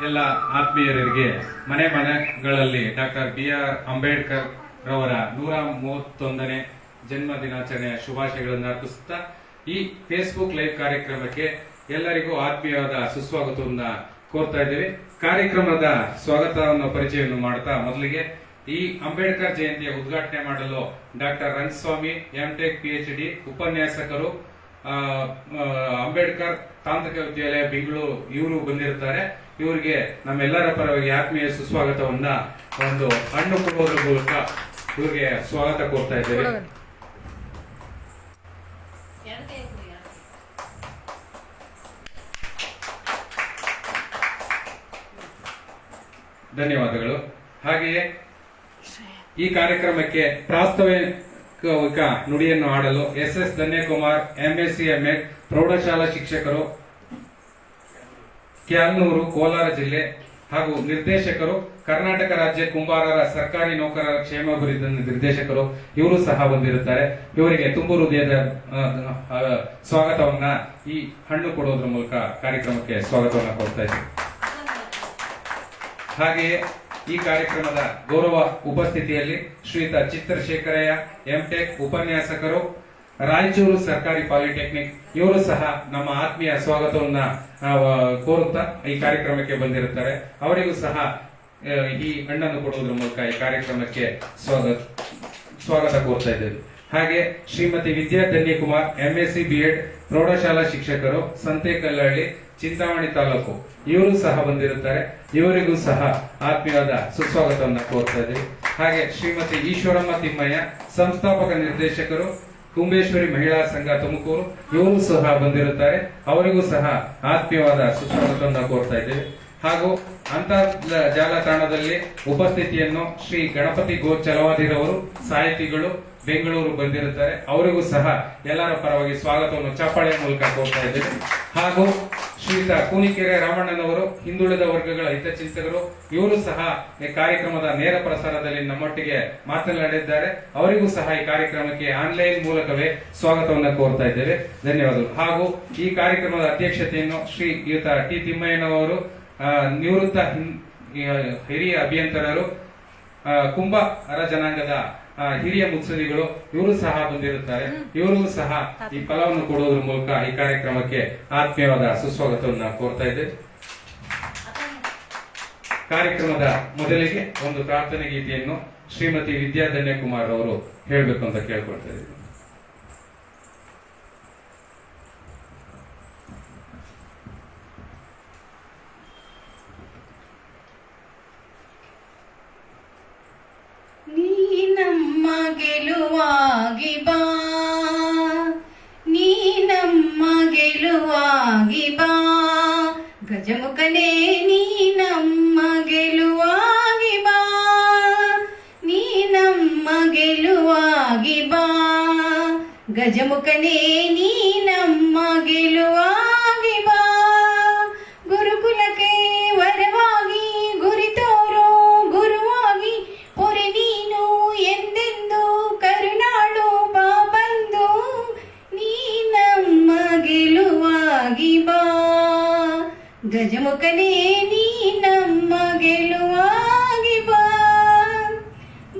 ಎಲ್ಲ ಆತ್ಮೀಯರಿಗೆ ಮನೆ ಮನೆಗಳಲ್ಲಿ ಡಾಕ್ಟರ್ BR ಅಂಬೇಡ್ಕರ್ ರವರ 131ನೇ ಜನ್ಮ ದಿನಾಚರಣೆಯ ಶುಭಾಶಯಗಳನ್ನು ಅರ್ಪಿಸುತ್ತಾ ಈ ಫೇಸ್ಬುಕ್ ಲೈವ್ ಕಾರ್ಯಕ್ರಮಕ್ಕೆ ಎಲ್ಲರಿಗೂ ಆತ್ಮೀಯವಾದ ಸುಸ್ವಾಗತವನ್ನು ಕೋರ್ತಾ ಇದ್ದೇವೆ. ಕಾರ್ಯಕ್ರಮದ ಸ್ವಾಗತವನ್ನು ಪರಿಚಯವನ್ನು ಮಾಡ್ತಾ ಮೊದಲಿಗೆ ಈ ಅಂಬೇಡ್ಕರ್ ಜಯಂತಿಯ ಉದ್ಘಾಟನೆ ಮಾಡಲು ಡಾಕ್ಟರ್ ರಂಗಸ್ವಾಮಿ MTech PhD ಉಪನ್ಯಾಸಕರು ಅಂಬೇಡ್ಕರ್ ತಾಂತ್ರಿಕ ವಿದ್ಯಾಲಯ ಬೆಂಗಳೂರು ಇವರು ಬಂದಿರುತ್ತಾರೆ. ಇವರಿಗೆ ನಮ್ಮೆಲ್ಲರ ಪರವಾಗಿ ಆತ್ಮೀಯ ಸುಸ್ವಾಗತವನ್ನ ಒಂದು ಹಣ್ಣು ಕೊಡುವುದರ ಮೂಲಕ ಇವರಿಗೆ ಸ್ವಾಗತ ಕೋರ್ತಾ ಇದ್ದೇವೆ. ಧನ್ಯವಾದಗಳು. ಹಾಗೆಯೇ ಈ ಕಾರ್ಯಕ್ರಮಕ್ಕೆ ಪ್ರಾಸ್ತಾವಿಕ ನುಡಿಯನ್ನು ಆಡಲು SS ಧನ್ಯಕುಮಾರ್ MSc MA ಪ್ರೌಢಶಾಲಾ ಶಿಕ್ಷಕರು, ಕ್ಯಾಲ್ನೂರು, ಕೋಲಾರ ಜಿಲ್ಲೆ ಹಾಗೂ ನಿರ್ದೇಶಕರು, ಕರ್ನಾಟಕ ರಾಜ್ಯ ಕುಂಬಾರರ ಸರ್ಕಾರಿ ನೌಕರರ ಕ್ಷೇಮಾಭಿವೃದ್ಧಿ ನಿರ್ದೇಶಕರು ಇವರು ಸಹ ಬಂದಿರುತ್ತಾರೆ. ಇವರಿಗೆ ತುಂಬು ಹೃದಯದ ಸ್ವಾಗತವನ್ನ ಈ ಹಣ್ಣು ಕೊಡುವುದರ ಮೂಲಕ ಕಾರ್ಯಕ್ರಮಕ್ಕೆ ಸ್ವಾಗತವನ್ನ ಕೊಡ್ತಾ ಇದ್ದೀವಿ. ಹಾಗೆಯೇ ಈ ಕಾರ್ಯಕ್ರಮದ ಗೌರವ ಉಪಸ್ಥಿತಿಯಲ್ಲಿ ಶ್ರೀಯುತ ಚಿತ್ರಶೇಖರಯ್ಯ MTech ಉಪನ್ಯಾಸಕರು, ರಾಯಚೂರು ಸರ್ಕಾರಿ ಪಾಲಿಟೆಕ್ನಿಕ್ ಇವರು ಸಹ ನಮ್ಮ ಆತ್ಮೀಯ ಸ್ವಾಗತವನ್ನ ಕೋರುತ್ತಾ ಈ ಕಾರ್ಯಕ್ರಮಕ್ಕೆ ಬಂದಿರುತ್ತಾರೆ. ಅವರಿಗೂ ಸಹ ಈ ಹಣ್ಣನ್ನು ಕೊಡುವುದರ ಮೂಲಕ ಈ ಕಾರ್ಯಕ್ರಮಕ್ಕೆ ಸ್ವಾಗತ ಕೋರ್ತಾ ಇದ್ದೇವೆ. ಹಾಗೆ ಶ್ರೀಮತಿ ವಿದ್ಯಾ ಧನ್ಯಕುಮಾರ್ MSc B.Ed ಪ್ರೌಢಶಾಲಾ ಶಿಕ್ಷಕರು, ಸಂತೇಕಲ್ಲಹಳ್ಳಿ, ಚಿಂತಾಮಣಿ ತಾಲೂಕು ಇವರು ಸಹ ಬಂದಿರುತ್ತಾರೆ. ಇವರಿಗೂ ಸಹ ಆತ್ಮೀಯವಾದ ಸುಸ್ವಾಗತವನ್ನು ಕೋರ್ತಾ ಇದ್ದೇವೆ. ಹಾಗೆ ಶ್ರೀಮತಿ ಈಶ್ವರಮ್ಮ ತಿಮ್ಮಯ್ಯ ಸಂಸ್ಥಾಪಕ ನಿರ್ದೇಶಕರು, ಕುಂಬೇಶ್ವರಿ ಮಹಿಳಾ ಸಂಘ ತುಮಕೂರು ಇವರು ಸಹ ಬಂದಿರುತ್ತಾರೆ. ಅವರಿಗೂ ಸಹ ಆತ್ಮೀಯವಾದ ಸುಸ್ವಾಗತವನ್ನು ಕೋರ್ತಾ ಇದ್ದೇವೆ. ಹಾಗೂ ಅಂತರ್ಜಾಲತಾಣದಲ್ಲಿ ಉಪಸ್ಥಿತಿಯನ್ನು ಶ್ರೀ ಗಣಪತಿ ಗೋಚಲವಾದಿರವರು ಸಾಹಿತಿಗಳು ಬೆಂಗಳೂರು ಬಂದಿರುತ್ತಾರೆ. ಅವರಿಗೂ ಸಹ ಎಲ್ಲರ ಪರವಾಗಿ ಸ್ವಾಗತವನ್ನು ಚಪ್ಪಾಳೆಯ ಮೂಲಕ ಕೋರ್ತಾ ಇದ್ದೇವೆ. ಹಾಗೂ ಶ್ರೀಯುತ ಕೂನಿಕೆರೆ ರಾಮಣ್ಣನವರು ಹಿಂದುಳಿದ ವರ್ಗಗಳ ಹಿತಚಿಂತಕರು ಇವರು ಸಹ ಈ ಕಾರ್ಯಕ್ರಮದ ನೇರ ಪ್ರಸಾರದಲ್ಲಿ ನಮ್ಮೊಟ್ಟಿಗೆ ಮಾತನಾಡಿದ್ದಾರೆ. ಅವರಿಗೂ ಸಹ ಈ ಕಾರ್ಯಕ್ರಮಕ್ಕೆ ಆನ್ಲೈನ್ ಮೂಲಕವೇ ಸ್ವಾಗತವನ್ನು ಕೋರ್ತಾ ಇದ್ದೇವೆ. ಧನ್ಯವಾದಗಳು. ಹಾಗೂ ಈ ಕಾರ್ಯಕ್ರಮದ ಅಧ್ಯಕ್ಷತೆಯನ್ನು ಶ್ರೀಯುತ T ತಿಮ್ಮಯ್ಯನವರು, ನಿವೃತ್ತ ಹಿರಿಯ ಅಭಿಯಂತರರು, ಕುಂಬಾರ ಜನಾಂಗದ ಹಿರಿಯ ಮುತ್ಸದಿಗಳು ಇವರು ಸಹ ಬಂದಿರುತ್ತಾರೆ. ಇವರಿಗೂ ಸಹ ಈ ಫಲವನ್ನು ಕೊಡುವುದರ ಮೂಲಕ ಈ ಕಾರ್ಯಕ್ರಮಕ್ಕೆ ಆತ್ಮೀಯವಾದ ಸುಸ್ವಾಗತವನ್ನು ಕೋರ್ತಾ ಇದ್ದೇವೆ. ಕಾರ್ಯಕ್ರಮದ ಮೊದಲಿಗೆ ಒಂದು ಪ್ರಾರ್ಥನೆ ಗೀತೆಯನ್ನು ಶ್ರೀಮತಿ ವಿದ್ಯಾ ಧನ್ಯಕುಮಾರ್ ಅವರು ಹೇಳಬೇಕು ಅಂತ ಕೇಳ್ಕೊಳ್ತಾ ಇದ್ದೀವಿ. ಗೆಲುವಾಗಿ ಬಾ, ನೀ ನಮ್ಮ ಗೆಲುವಾಗಿ ಬಾ, ಗಜಮುಖನೇ ನೀ ನಮ್ಮ ಗೆಲುವಾಗಿ ಬಾ, ನೀ ನಮ್ಮ ಗೆಲುವಾಗಿ ಬಾ, ಗಜಮುಖನೇ ನೀ ನಮ್ಮ ಗೆಲುವಾಗಿ ಬಾ, ಗುರುಕುಲಕ್ಕೆ ವರವಾಗಿ ಗುರಿ ತೋರೋ ಗುರುವಾಗಿ ಹೊರೆ ನೀನು ಎಂದೆಂದು ಕರುಣಾಳು ಬಾ ಬಂದು, ನೀ ನಮ್ಮ ಗೆಲುವಾಗಿ ಬಾ, ಗಜಮುಖನೇ ನೀ ನಮ್ಮ ಗೆಲುವಾಗಿ ಬಾ,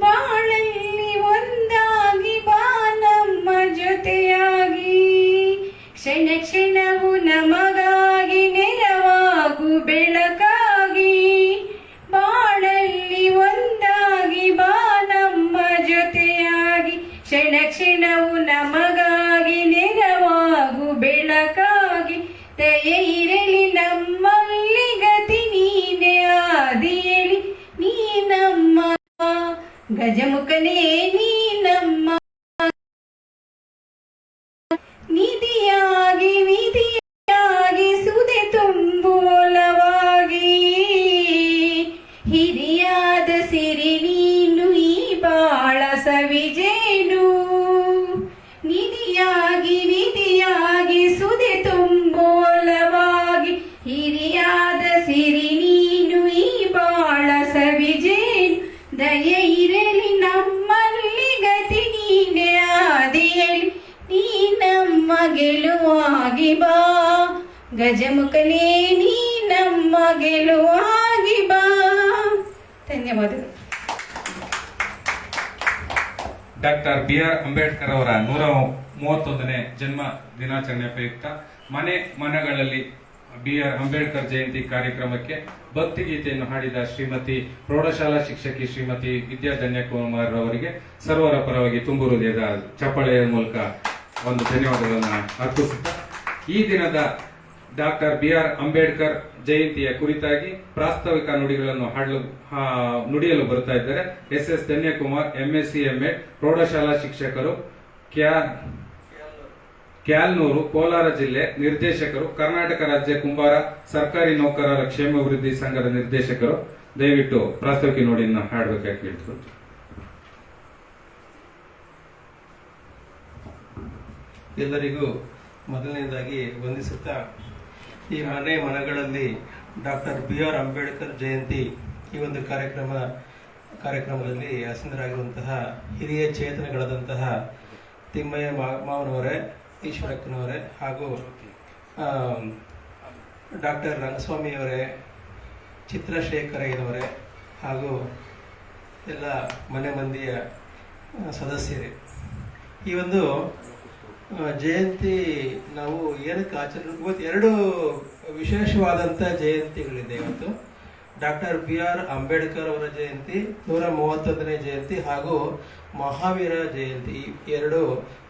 ಬಾಳಲ್ಲಿ ಒಂದಾಗಿ ಬಾ ನಮ್ಮ ಜೊತೆಯಾಗಿ, ಕ್ಷಣ ಕ್ಷಣವು ನಮಗಾಗಿ ನೆರವಾಗು ಬೆಳಕಾಗಿ, ಬಾಳಲ್ಲಿ ಒಂದಾಗಿ ಬಾ ನಮ್ಮ ಜೊತೆಯಾಗಿ, ಕ್ಷಣ ಕ್ಷಣವು ನಮಗಾಗಿ ನೆರವಾಗು ಬೆಳಕಾಗಿ, ದಯೆ ಇರಲಿ ನಮ್ಮಲ್ಲಿ ಗತಿ ನೀನೆ ಆದಿಯಲಿ, ನೀ ನಮ್ಮ ಗಜಮುಖನೇ ನೀ ನಮ್ಮ ನಿಧಿಯಾಗಿ ವಿಧಿಯಾಗಿ ಸುದೆ ತುಂಬುವಲವಾಗಿ, ಹಿರಿಯಾದ ಸಿರಿ ನೀನು ಈ ಬಾಳ ಸವಿಜೇನು, ನಿಧಿಯಾಗಿ ವಿಧಿಯಾಗಿ ಸುದೆ ತುಂಬುವಲವಾಗಿ, ಹಿರಿಯಾದ ಸಿರಿ ನೀನು ಈ ಬಾಳ ಸವಿಜೇನು, ದಯೆ ಇರಲಿ ನಮ್ಮಲ್ಲಿ ಗತಿ ನೀನೆ ಆದಿಯಲಿ, ನೀ ನಮ್ಮ ಗೆಲುವಾಗಿ ಬಾ, ಗಜಮುಖನೇ ನೀ ನಮ್ಮ ಗೆಲುವಾಗಿ ಧನ್ಯವಾದಗಳು. ಡಾಕ್ಟರ್ ಬಿ ಆರ್ ಅಂಬೇಡ್ಕರ್ ಅವರ 131ನೇ ಜನ್ಮ ದಿನಾಚರಣೆ ಪ್ರಯುಕ್ತ ಮನೆಗಳಲ್ಲಿ ಬಿ ಆರ್ ಅಂಬೇಡ್ಕರ್ ಜಯಂತಿ ಕಾರ್ಯಕ್ರಮಕ್ಕೆ ಭಕ್ತಿಗೀತೆಯನ್ನು ಹಾಡಿದ ಶ್ರೀಮತಿ ಪ್ರೌಢಶಾಲಾ ಶಿಕ್ಷಕಿ ಶ್ರೀಮತಿ ವಿದ್ಯಾಧನ್ಯ ಕುಮಾರ್ ಅವರಿಗೆ ಸರ್ವರ ಪರವಾಗಿ ತುಂಬು ಹೃದಯದ ಚಪ್ಪಾಳೆಯ ಮೂಲಕ ಒಂದು ಧನ್ಯವಾದಗಳನ್ನು ಅರ್ಪಿಸುತ್ತಾ ಈ ದಿನದ ಡಾಕ್ಟರ್ ಬಿ ಆರ್ ಅಂಬೇಡ್ಕರ್ ಜಯಂತಿಯ ಕುರಿತಾಗಿ ಪ್ರಾಸ್ತಾವಿಕ ನುಡಿಗಳನ್ನು ನುಡಿಯಲು ಬರ್ತಾ ಇದ್ದಾರೆ S S Dhanyakumar MSc MEd ಪ್ರೌಢಶಾಲಾ ಶಿಕ್ಷಕರು ಕ್ಯಾಲ್ನೂರು ಕೋಲಾರ ಜಿಲ್ಲೆ ನಿರ್ದೇಶಕರು ಕರ್ನಾಟಕ ರಾಜ್ಯ ಕುಂಬಾರ ಸರ್ಕಾರಿ ನೌಕರರ ಕ್ಷೇಮಾಭಿವೃದ್ಧಿ ಸಂಘದ ನಿರ್ದೇಶಕರು ದಯವಿಟ್ಟು ಪ್ರಾಸ್ತಾವಿಕ ನುಡಿಯನ್ನು ಹಾಡಬೇಕಾಗಿ ಕೇಳ್ತೀನಿ. ಎಲ್ಲರಿಗೂ ಮೊದಲನೇದಾಗಿ ವಂದಿಸುತ್ತಾ ಈ ಮನೆಗಳಲ್ಲಿ doctor B R Ambedkar Jayanti ಈ ಒಂದು ಕಾರ್ಯಕ್ರಮದಲ್ಲಿ ಆಸೀನರಾಗಿರುವಂತಹ ಹಿರಿಯ ಚೇತನಗಳಾದಂತಹ ತಿಮ್ಮಯ್ಯ ಮಾವನವರೇ, ಈಶ್ವರಕ್ಕನವರೇ ಹಾಗೂ ಡಾಕ್ಟರ್ ರಂಗಸ್ವಾಮಿಯವರೇ, ಚಿತ್ರಶೇಖರಯ್ಯನವರೇ ಹಾಗೂ ಎಲ್ಲ ಮನೆ ಮಂದಿಯ ಸದಸ್ಯರೇ, ಈ ಒಂದು ಜಯಂತಿ ನಾವು ಏನಕ್ಕೆ ಆಚರಣೆ ಇವತ್ತು 2 ವಿಶೇಷವಾದಂಥ ಜಯಂತಿಗಳಿದೆ. ಇವತ್ತು ಡಾಕ್ಟರ್ ಬಿ ಆರ್ ಅಂಬೇಡ್ಕರ್ ಅವರ ಜಯಂತಿ 131ನೇ ಜಯಂತಿ ಹಾಗೂ ಮಹಾವೀರ ಜಯಂತಿ. ಈ 2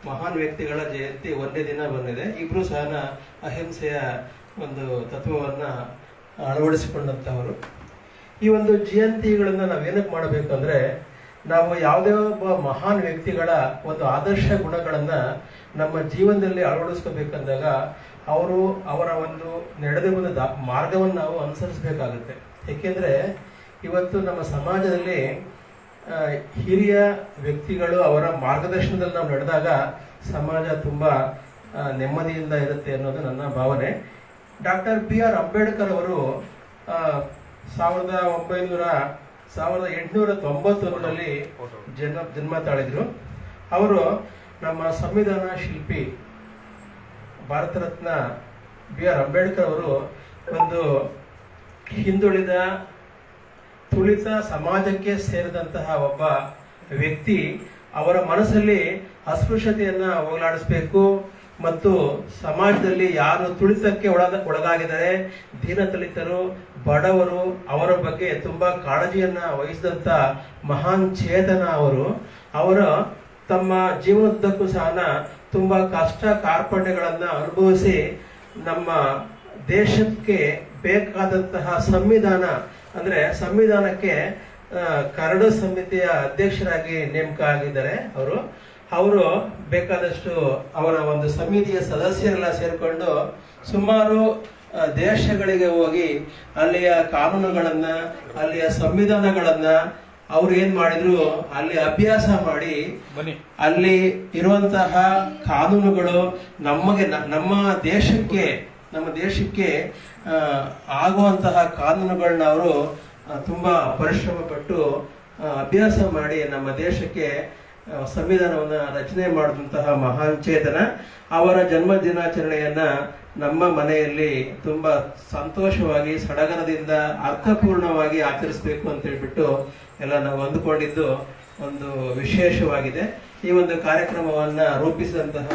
ಮಹಾನ್ ವ್ಯಕ್ತಿಗಳ ಜಯಂತಿ ಒಂದೇ ದಿನ ಬಂದಿದೆ. ಇಬ್ರು ಸಹ ಅಹಿಂಸೆಯ ಒಂದು ತತ್ವವನ್ನು ಅಳವಡಿಸಿಕೊಂಡಂತವರು. ಈ ಒಂದು ಜಯಂತಿಗಳನ್ನು ನಾವೇನಕ್ಕೆ ಮಾಡಬೇಕು ಅಂದ್ರೆ, ನಾವು ಯಾವುದೇ ಒಬ್ಬ ಮಹಾನ್ ವ್ಯಕ್ತಿಗಳ ಒಂದು ಆದರ್ಶ ಗುಣಗಳನ್ನ ನಮ್ಮ ಜೀವನದಲ್ಲಿ ಅಳವಡಿಸ್ಕೋಬೇಕಂದಾಗ ಅವರ ಒಂದು ನಡೆದ ಮಾರ್ಗವನ್ನು ನಾವು ಅನುಸರಿಸಬೇಕಾಗುತ್ತೆ. ಏಕೆಂದ್ರೆ ಇವತ್ತು ನಮ್ಮ ಸಮಾಜದಲ್ಲಿ ಹಿರಿಯ ವ್ಯಕ್ತಿಗಳು ಅವರ ಮಾರ್ಗದರ್ಶನದಲ್ಲಿ ನಾವು ನಡೆದಾಗ ಸಮಾಜ ತುಂಬಾ ನೆಮ್ಮದಿಯಿಂದ ಇರುತ್ತೆ ಅನ್ನೋದು ನನ್ನ ಭಾವನೆ. ಡಾಕ್ಟರ್ ಬಿ ಆರ್ ಅಂಬೇಡ್ಕರ್ ಅವರು 1891ರಲ್ಲಿ ಜನ್ಮ ತಾಳಿದ್ರು. ಅವರು ನಮ್ಮ ಸಂವಿಧಾನ ಶಿಲ್ಪಿ ಭಾರತ ರತ್ನ ಬಿ ಆರ್ ಅಂಬೇಡ್ಕರ್ ಅವರು ಒಂದು ಹಿಂದುಳಿದ ತುಳಿತ ಸಮಾಜಕ್ಕೆ ಸೇರಿದಂತಹ ಒಬ್ಬ ವ್ಯಕ್ತಿ. ಅವರ ಮನಸ್ಸಲ್ಲಿ ಅಸ್ಪೃಶ್ಯತೆಯನ್ನ ಹೋಗಲಾಡಿಸಬೇಕು ಮತ್ತು ಸಮಾಜದಲ್ಲಿ ಯಾರು ತುಳಿತಕ್ಕೆ ಒಳಗಾಗಿದ್ದಾರೆ, ದೀನದಲಿತರು, ಬಡವರು, ಅವರ ಬಗ್ಗೆ ತುಂಬಾ ಕಾಳಜಿಯನ್ನ ವಹಿಸಿದಂತ ಮಹಾನ್ ಚೇತನ ಅವರು ತಮ್ಮ ಜೀವನದುದ್ದಕ್ಕೂ ಸಹ ತುಂಬಾ ಕಷ್ಟ ಕಾರ್ಪಣ್ಯಗಳನ್ನ ಅನುಭವಿಸಿ ನಮ್ಮ ದೇಶಕ್ಕೆ ಬೇಕಾದಂತಹ ಸಂವಿಧಾನ ಅಂದ್ರೆ ಸಂವಿಧಾನಕ್ಕೆ ಕರಡು ಸಮಿತಿಯ ಅಧ್ಯಕ್ಷರಾಗಿ ನೇಮಕ ಆಗಿದ್ದಾರೆ. ಅವರು ಬೇಕಾದಷ್ಟು ಅವರ ಒಂದು ಸಮಿತಿಯ ಸದಸ್ಯರೆಲ್ಲ ಸೇರ್ಕೊಂಡು ಸುಮಾರು ದೇಶಗಳಿಗೆ ಹೋಗಿ ಅಲ್ಲಿಯ ಕಾನೂನುಗಳನ್ನ, ಅಲ್ಲಿಯ ಸಂವಿಧಾನಗಳನ್ನ ಅವ್ರು ಏನ್ ಮಾಡಿದ್ರು, ಅಲ್ಲಿ ಅಭ್ಯಾಸ ಮಾಡಿ ಅಲ್ಲಿ ಇರುವಂತಹ ಕಾನೂನುಗಳು ನಮ್ಮ ದೇಶಕ್ಕೆ ಆಗುವಂತಹ ಕಾನೂನುಗಳನ್ನ ಅವರು ತುಂಬಾ ಪರಿಶ್ರಮ ಪಟ್ಟು ಅಭ್ಯಾಸ ಮಾಡಿ ನಮ್ಮ ದೇಶಕ್ಕೆ ಸಂವಿಧಾನವನ್ನ ರಚನೆ ಮಾಡಿದಂತಹ ಮಹಾನ್ ಚೇತನ. ಅವರ ಜನ್ಮ ದಿನಾಚರಣೆಯನ್ನ ನಮ್ಮ ಮನೆಯಲ್ಲಿ ತುಂಬಾ ಸಂತೋಷವಾಗಿ ಸಡಗರದಿಂದ ಅರ್ಥಪೂರ್ಣವಾಗಿ ಆಚರಿಸಬೇಕು ಅಂತ ಹೇಳ್ಬಿಟ್ಟು ಎಲ್ಲ ನಾವು ಅಂದುಕೊಂಡಿದ್ದು ಒಂದು ವಿಶೇಷವಾಗಿದೆ. ಈ ಒಂದು ಕಾರ್ಯಕ್ರಮವನ್ನ ರೂಪಿಸಿದಂತಹ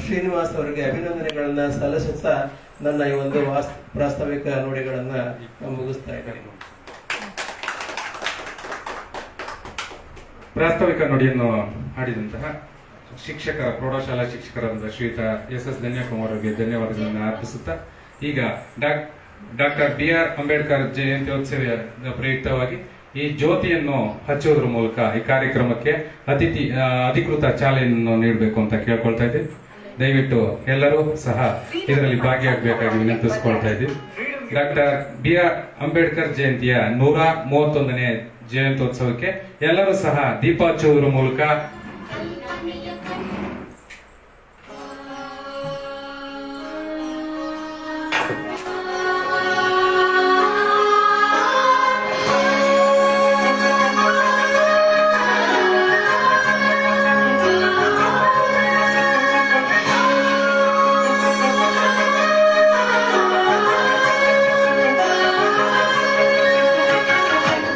ಶ್ರೀನಿವಾಸ್ ಅವರಿಗೆ ಅಭಿನಂದನೆಗಳನ್ನ ಸಲ್ಲಿಸುತ್ತಾ ನನ್ನ ಈ ಒಂದು ಪ್ರಾಸ್ತಾವಿಕ ನುಡಿಗಳನ್ನ ಮುಗಿಸ್ತಾ ಇದ್ದೇನೆ. ಪ್ರಾಸ್ತಾವಿಕ ನುಡಿಯನ್ನು ಹಾಡಿದಂತಹ ಪ್ರೌಢಶಾಲಾ ಶಿಕ್ಷಕರಾದ ಶ್ರೀಯುತ ಎಸ್ ಎಸ್ ಧನ್ಯಕುಮಾರ್ ಅವರಿಗೆ ಧನ್ಯವಾದಗಳನ್ನು ಅರ್ಪಿಸುತ್ತಾ ಈಗ ಡಾಕ್ಟರ್ ಬಿ ಆರ್ ಅಂಬೇಡ್ಕರ್ ಜಯಂತ್ಯೋತ್ಸವದ ಪ್ರಯುಕ್ತವಾಗಿ ಈ ಜ್ಯೋತಿಯನ್ನು ಹಚ್ಚುವುದರ ಮೂಲಕ ಈ ಕಾರ್ಯಕ್ರಮಕ್ಕೆ ಅಧಿಕೃತ ಚಾಲನೆಯನ್ನು ನೀಡಬೇಕು ಅಂತ ಕೇಳ್ಕೊಳ್ತಾ ಇದ್ದೀವಿ. ದಯವಿಟ್ಟು ಎಲ್ಲರೂ ಸಹ ಇದರಲ್ಲಿ ಭಾಗಿಯಾಗಬೇಕಾಗಿ ವಿನಂತಿಸಿಕೊಳ್ತಾ ಇದ್ದೀವಿ. ಡಾಕ್ಟರ್ ಬಿ ಆರ್ ಅಂಬೇಡ್ಕರ್ ಜಯಂತಿಯ 131ನೇ ಜಯಂತ್ಯೋತ್ಸವಕ್ಕೆ ಎಲ್ಲರೂ ಸಹ ದೀಪ ಹಚ್ಚುವುದರ ಮೂಲಕ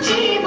ಜೀವ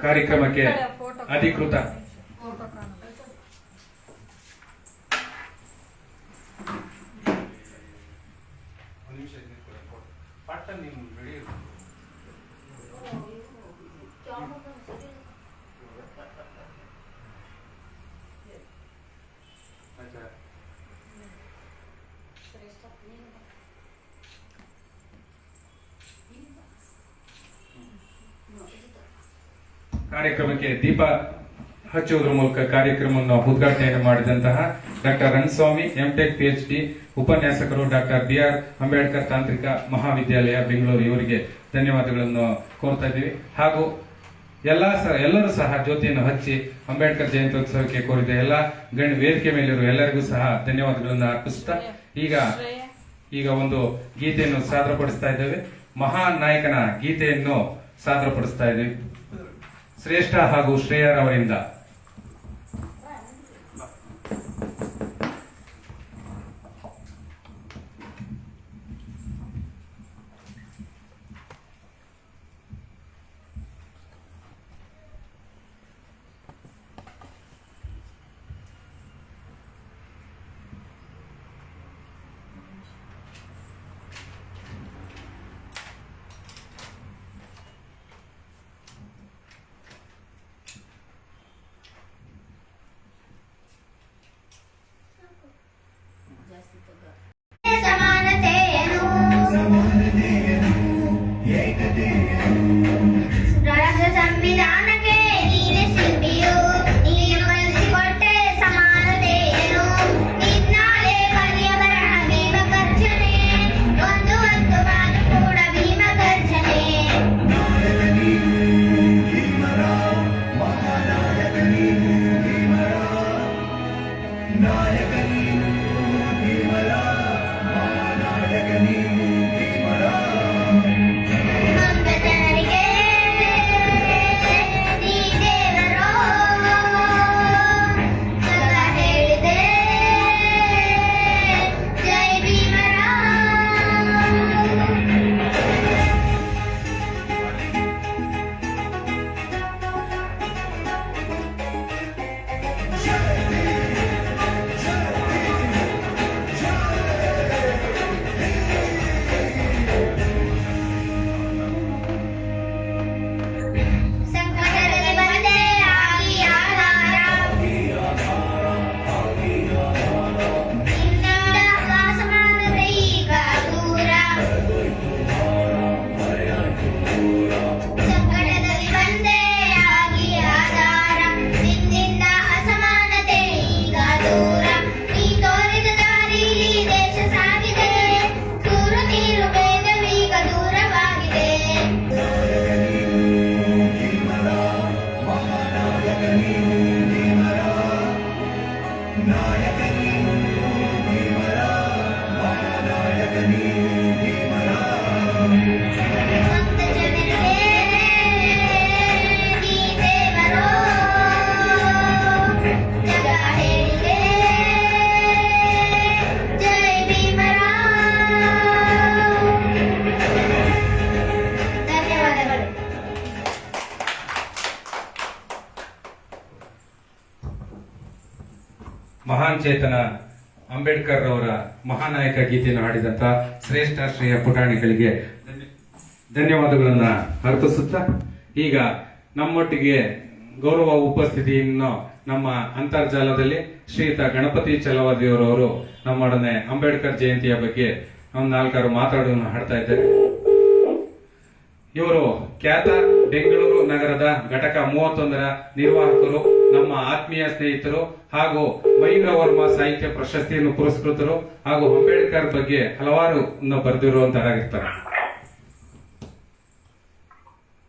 ಕಾರ್ಯಕ್ರಮಕ್ಕೆ ಅಧಿಕೃತ ಕಾರ್ಯಕ್ರಮಕ್ಕೆ ದೀಪ ಹಚ್ಚುವುದರ ಮೂಲಕ ಕಾರ್ಯಕ್ರಮವನ್ನು ಉದ್ಘಾಟನೆಯನ್ನು ಮಾಡಿದಂತಹ ಡಾಕ್ಟರ್ ರಂಗಸ್ವಾಮಿ ಎಂಟೆಕ್ PhD ಉಪನ್ಯಾಸಕರು ಡಾಕ್ಟರ್ BR ಅಂಬೇಡ್ಕರ್ ತಾಂತ್ರಿಕ ಮಹಾವಿದ್ಯಾಲಯ ಬೆಂಗಳೂರು ಇವರಿಗೆ ಧನ್ಯವಾದಗಳನ್ನು ಕೋರ್ತಾ ಇದ್ದೀವಿ. ಹಾಗೂ ಎಲ್ಲರೂ ಸಹ ಜ್ಯೋತಿಯನ್ನು ಹಚ್ಚಿ ಅಂಬೇಡ್ಕರ್ ಜಯಂತ್ಯೋತ್ಸವಕ್ಕೆ ಕೋರಿದ ಎಲ್ಲ ವೇದಿಕೆ ಮೇಲಿರುವ ಎಲ್ಲರಿಗೂ ಸಹ ಧನ್ಯವಾದಗಳನ್ನು ಅರ್ಪಿಸುತ್ತಾ ಈಗ ಒಂದು ಗೀತೆಯನ್ನು ಸಾದರಪಡಿಸ್ತಾ ಇದ್ದೇವೆ. ಮಹಾನ್ ನಾಯಕನ ಗೀತೆಯನ್ನು ಸಾದರಪಡಿಸ್ತಾ ಇದ್ದೇವೆ. ಶ್ರೇಷ್ಠ ಹಾಗೂ ಶ್ರೇಯರ್ ಅವರಿಂದ ಸಮಾನತೆಯನ್ನು ರಾಷ್ಟ್ರ ಸಂವಿಧಾನಕ್ಕೆ ನೀನೆ ಶಿಲ್ಪಿಯು ನೀನು ಕಲಿಸಿಕೊಟ್ಟೆ ಸಮಾನತೆಯನ್ನು ನಿನ್ನಾಳೆ ಕಲಿಯ ಬರಹ ಭೀಮ ಗರ್ಜನೆ ಒಂದು ಮಾತು ಕೂಡ ಭೀಮ ಗರ್ಜನೆ ನೊಂದ ಜನರಿಗೆ ನೀ ದೇವರೋ ಜಗ ಹೇಳಿದೆ ಜೈ ಭೀಮರಾವ್. ಸಂಕಟದಲ್ಲಿ ಬಂದೆ ಆಗಿ ಆಧಾರ ನಿನ್ನಡ ಸಮಾನತೆ ಈಗ ದೂರ ಸಂಕಟದಲ್ಲಿ ಬಂದೆ ಆಗಿ ಆಧಾರ ನಿನ್ನಿಂದ ಅಸಮಾನತೆ ಈಗ ದೂರ ನೀ ತೋರಿದ ದಾರಿಲಿ ದೇಶ ಸಾಗಿದೆ ಸೂರು ನೀರು ಭೇದವೀಗ ದೂರವಾಗಿದೆ ನೊಂದ ಜನರಿಗೆ ನೀ ದೇವರೋ ಜಗ ಹೇಳಿದೆ ಜೈ ಭೀಮರಾವ್. ಧನ್ಯವಾದಗಳು. ಮಹಾನ್ ಚೇತನ ಅಂಬೇಡ್ಕರ್ ಅವರ ಮಹಾನಾಯಕ ಗೀತೆಯನ್ನು ಹಾಡಿದಂತ ಶ್ರೇಷ್ಠ ಶ್ರೇಯ ಪುಟಾಣಿಗಳಿಗೆ ಧನ್ಯವಾದಗಳನ್ನ ಅರ್ಪಿಸುತ್ತಾ ಈಗ ನಮ್ಮೊಟ್ಟಿಗೆ ಗೌರವ ಉಪಸ್ಥಿತಿಯನ್ನು ನಮ್ಮ ಅಂತರ್ಜಾಲದಲ್ಲಿ ಶ್ರೀಯುತ ಗಣಪತಿ ಚಲವಾದಿಯವರವರು ನಮ್ಮೊಡನೆ ಅಂಬೇಡ್ಕರ್ ಜಯಂತಿಯ ಬಗ್ಗೆ ಒಂದು 4 ಮಾತಾಡೋದನ್ನು ಹಾಡ್ತಾ ಇದ್ದಾರೆ. ಇವರು ಖ್ಯಾತ ಬೆಂಗಳೂರು ನಗರದ ಘಟಕ 31ರ ನಿರ್ವಾಹಕರು, ನಮ್ಮ ಆತ್ಮೀಯ ಸ್ನೇಹಿತರು ಹಾಗೂ ಮಹೇಂದ್ರ ವರ್ಮ ಸಾಹಿತ್ಯ ಪ್ರಶಸ್ತಿಯನ್ನು ಪುರಸ್ಕೃತರು ಹಾಗೂ ಅಂಬೇಡ್ಕರ್ ಬಗ್ಗೆ ಹಲವಾರು ಬರೆದಿರುವಂತರಾಗಿರ್ತಾರೆ.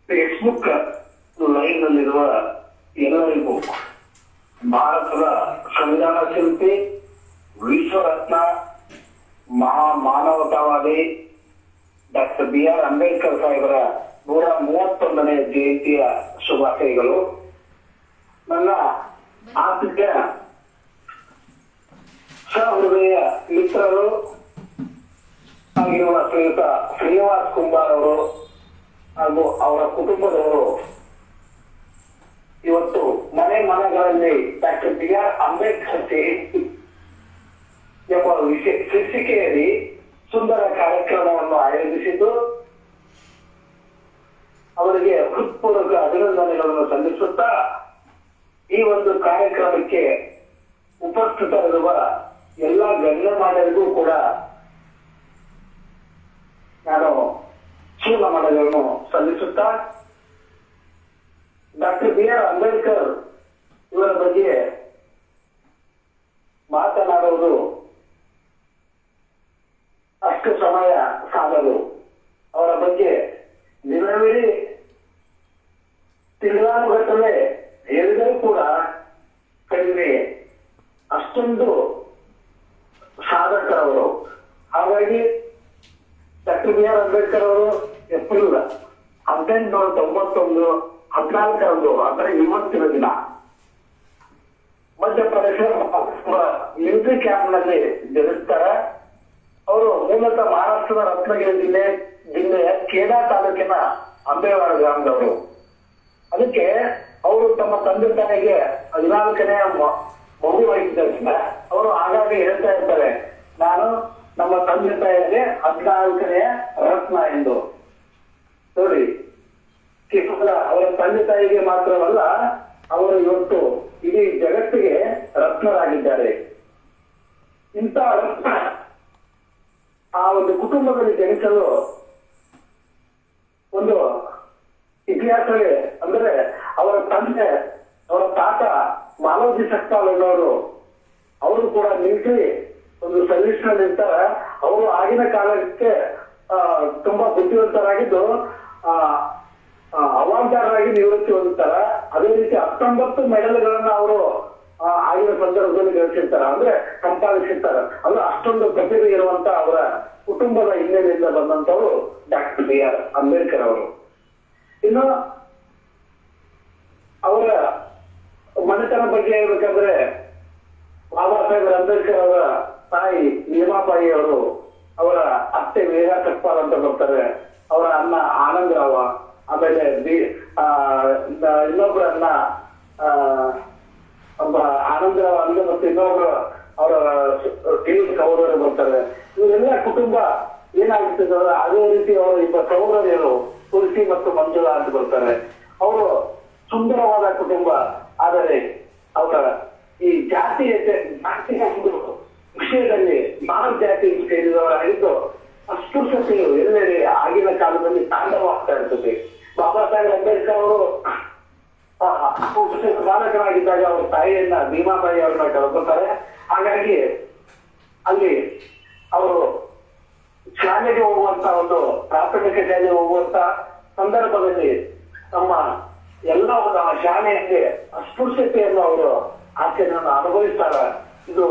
ಫೇಸ್ಬುಕ್ ಲೈವ್ ನಲ್ಲಿರುವ ಎಲ್ಲರಿಗೂ ಭಾರತದ ಸಂವಿಧಾನ ಶಿಲ್ಪಿ, ವಿಶ್ವರತ್ನ, ಮಾನವತಾವಾದಿ ಡಾಕ್ಟರ್ BR ಅಂಬೇಡ್ಕರ್ ಸಾಹೇಬರ 131ನೇ ಜಯಂತಿಯ ಶುಭಾಶಯಗಳು. ನನ್ನ ಆತ್ಮೀಯ ಸಹೃದಯ ಮಿತ್ರರು ಆಗಿರುವ ಶ್ರೀಯುತ ಶ್ರೀನಿವಾಸ್ ಕುಂಬಾರ್ ಅವರು ಹಾಗೂ ಅವರ ಕುಟುಂಬದವರು ಇವತ್ತು ಮನೆ ಮನೆಗಳಲ್ಲಿ doctor B R Ambedkar Jayanti ಎಂಬ ಶೀರ್ಷಿಕೆಯಲ್ಲಿ ಸುಂದರ ಕಾರ್ಯಕ್ರಮವನ್ನು ಆಯೋಜಿಸಿದ್ದು ಅವರಿಗೆ ಹೃತ್ಪೂರ್ವಕ ಅಭಿನಂದನೆಗಳನ್ನು ಸಲ್ಲಿಸುತ್ತಾ ಈ ಒಂದು ಕಾರ್ಯಕ್ರಮಕ್ಕೆ ಉಪಸ್ಥಿತರಿರುವ ಎಲ್ಲ ಗಣ್ಯಮಾನ್ಯರಿಗೂ ಕೂಡ ನಾನು ನಮನಗಳನ್ನು ಸಲ್ಲಿಸುತ್ತಾ ಡಾಕ್ಟರ್ ಬಿ ಆರ್ ಅಂಬೇಡ್ಕರ್ ಇವರ ಬಗ್ಗೆ ಮಾತನಾಡುವುದು ಅಷ್ಟು ಸಮಯ ಸಾಲದು. ಅವರ ಬಗ್ಗೆ ದಿನವಿಡೀ ತಿಂಗಳಾನುಗಟ್ಟಲೆ ಹೇಳಿದರೂ ಕೂಡ ಕಡಿಮೆ. ಅಷ್ಟೊಂದು ಸಾಧಕರವರು. ಹಾಗಾಗಿ ಡಾಕ್ಟರ್ ಬಿ ಆರ್ ಅಂಬೇಡ್ಕರ್ ಅವರು ಏಪ್ರಿಲ್ 1891 14ರಂದು ಅಂದರೆ ಇವತ್ತಿನ ದಿನ ಮಧ್ಯಪ್ರದೇಶ ಮಿಲಿಟರಿ ಕ್ಯಾಂಪ್ ನಲ್ಲಿ ಜನಿಸ್ತಾರೆ. ಅವರು ಮೂಲತಃ ಮಹಾರಾಷ್ಟ್ರದ ರತ್ನಗಿರಿ ಜಿಲ್ಲೆಯ ಖೇಡಾ ತಾಲೂಕಿನ ಅಂಬೇವಾಡ ಗ್ರಾಮದವರು. ಅದಕ್ಕೆ ಅವರು ತಮ್ಮ ತಂದೆ ತಾಯಿಗೆ 14ನೇ ಮಗು ವಹಿಸಿದ್ದರಿಂದ ಅವರು ಆಗಾಗ ಹೇಳ್ತಾ ಇರ್ತಾರೆ, ನಾನು ನಮ್ಮ ತಂದೆ ತಾಯಿಗೆ 14ನೇ ರತ್ನ ಎಂದು. ನೋಡಿ, ಕೇವಲ ಅವರ ತಂದೆ ತಾಯಿಗೆ ಮಾತ್ರವಲ್ಲ, ಅವರು ಇವತ್ತು ಇಡೀ ಜಗತ್ತಿಗೆ ರತ್ನರಾಗಿದ್ದಾರೆ. ಇಂಥ ರತ್ನ ಆ ಒಂದು ಕುಟುಂಬದಲ್ಲಿ ಜನಿಸಲು ಒಂದು ಇತಿಹಾಸವೇ. ಅಂದ್ರೆ ಅವರ ತಂದೆ, ಅವರ ತಾತ ಮಾಲೋಜಿ ಸಕ್ಪಾಲ್ ಅನ್ನೋರು, ಅವರು ಕೂಡ ಮಿಲಿಟರಿ ಒಂದು ಸರ್ವಿಸ್ ನಲ್ಲಿ ಇರ್ತಾರೆ. ಅವರು ಆಗಿನ ಕಾಲಕ್ಕೆ ತುಂಬಾ ಬುದ್ಧಿವಂತರಾಗಿದ್ದು ಹವಾಲ್ದಾರರಾಗಿ ನಿವೃತ್ತಿ ಹೊಂದುತ್ತಾರೆ. ಅದೇ ರೀತಿ 19 ಮೆಡಲ್ಗಳನ್ನ ಅವರು ಆಗಿನ ಸಂದರ್ಭದಲ್ಲಿ ಗಳಿಸಿರ್ತಾರೆ, ಅಂದ್ರೆ ಸಂಪಾದಿಸಿರ್ತಾರೆ. ಅಂದ್ರೆ ಅಷ್ಟೊಂದು ಪ್ರತಿಭೆ ಇರುವಂತ ಅವರ ಕುಟುಂಬದ ಹಿನ್ನೆಲೆಯಿಂದ ಬಂದಂತವರು ಡಾಕ್ಟರ್ ಬಿ ಆರ್ ಅಂಬೇಡ್ಕರ್ ಅವರು. ಇನ್ನು ಅವರ ಮನೆತನ ಬಗ್ಗೆ ಹೇಳ್ಬೇಕಂದ್ರೆ ಬಾಬಾ ಸಾಹೇಬ್ ಅಂಬೇಡ್ಕರ್ ಅವರ ತಾಯಿ ನೀಮಾಬಾಯಿ ಅವರು, ಅವರ ಅತ್ತೆ ವೇದಾ ಸಕ್ಪಾಲ್ ಅಂತ ಬರ್ತಾರೆ, ಅವರ ಅಣ್ಣ ಆನಂದರಾವ, ಆಮೇಲೆ ಇನ್ನೊಬ್ಬರ ಅಣ್ಣ ಆನಂದರಾವ್ ಅಂದ್ರೆ ಮತ್ತೆ ಇನ್ನೊಬ್ರು ಅವರ ಸಹೋದರ ಬರ್ತಾರೆ. ಇವರೆಲ್ಲ ಕುಟುಂಬ ಏನಾಗುತ್ತದೆ, ಅದೇ ರೀತಿ ಅವರು ಇಬ್ಬ ಸಹೋದರಿಯರು ತುಳಸಿ ಮತ್ತು ಮಂಜುಳಾ ಅಂತ ಬರ್ತಾರೆ. ಅವರು ಸುಂದರವಾದ ಕುಟುಂಬ. ಆದರೆ ಅವರ ಈ ಜಾತಿಯ ಒಂದು ವಿಷಯದಲ್ಲಿ ನಾಲ್ಕು ಜಾತಿ ಸೇರಿದವರಾಗಿದ್ದು ಅಸ್ಪೃಶ್ಯತೆಯು ಎಲ್ಲೆಡೆ ಆಗಿನ ಕಾಲದಲ್ಲಿ ತಾಂಡವಾಗ್ತಾ ಇರ್ತದೆ. ಬಾಬಾ ಸಾಹೇಬ್ ಅಂಬೇಡ್ಕರ್ ಅವರು ಬಾಲಕರಾಗಿದ್ದಾಗ ಅವ್ರ ತಾಯಿಯನ್ನ ಭೀಮಾಬಾಯಿ ಅವ್ರನ್ನ ಕಳ್ಕೊತಾರೆ. ಹಾಗಾಗಿ ಅಲ್ಲಿ ಅವರು ಶಾಲೆಗೆ ಹೋಗುವಂತ ಒಂದು ಪ್ರಾಥಮಿಕ ಶಾಲೆಗೆ ಹೋಗುವಂತ ಸಂದರ್ಭದಲ್ಲಿ ತಮ್ಮ ಎಲ್ಲ ಶಾಲೆಯಲ್ಲಿ ಅಸ್ಪೃಶ್ಯತೆಯನ್ನು ಅವರು ಆಚರಣೆಯನ್ನು ಅನುಭವಿಸ್ತಾರೆ. ಇದು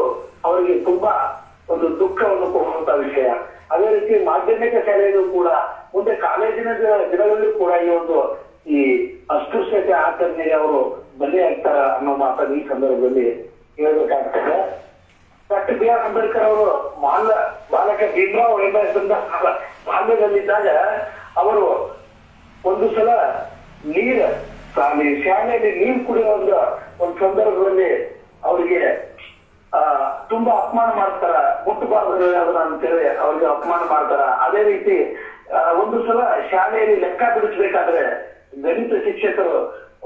ಅವರಿಗೆ ತುಂಬಾ ಒಂದು ದುಃಖವನ್ನು ಕೊಡುವಂತ ವಿಷಯ. ಅದೇ ರೀತಿ ಮಾಧ್ಯಮಿಕ ಶಾಲೆಯಲ್ಲೂ ಕೂಡ, ಮುಂದೆ ಕಾಲೇಜಿನ ದಿನಗಳಲ್ಲೂ ಕೂಡ ಈ ಅಸ್ಪೃಶ್ಯತೆ ಆಚರಣೆಗೆ ಅವರು ಬಲಿಯಾಗ್ತಾರ ಅನ್ನೋ ಮಾತನ್ನು ಈ ಸಂದರ್ಭದಲ್ಲಿ ಹೇಳ್ಬೇಕಾಗ್ತದೆ. ಡಾಕ್ಟರ್ ಬಿ ಆರ್ ಅಂಬೇಡ್ಕರ್ ಅವರು ಬಾಲಕ ಭೀಮರಾವ್ ಎಂಬ ಬಾಲ್ಯದಲ್ಲಿದ್ದಾಗ ಅವರು ಒಂದು ಸಲ ಶಾಲೆಯಲ್ಲಿ ನೀರು ಕುಡಿಯುವ ಒಂದು ಸಂದರ್ಭದಲ್ಲಿ ಅವರಿಗೆ ತುಂಬಾ ಅಪಮಾನ ಮಾಡ್ತಾರ. ಮುಟ್ಟಬಾರದು ಅದನ್ನ ಅಂತೇಳಿ ಅವ್ರಿಗೆ ಅಪಮಾನ ಮಾಡ್ತಾರ. ಅದೇ ರೀತಿ ಒಂದು ಸಲ ಶಾಲೆಯಲ್ಲಿ ಲೆಕ್ಕ ಬಿಡಿಸ್ಬೇಕಾದ್ರೆ ಗಣಿತ ಶಿಕ್ಷಕರು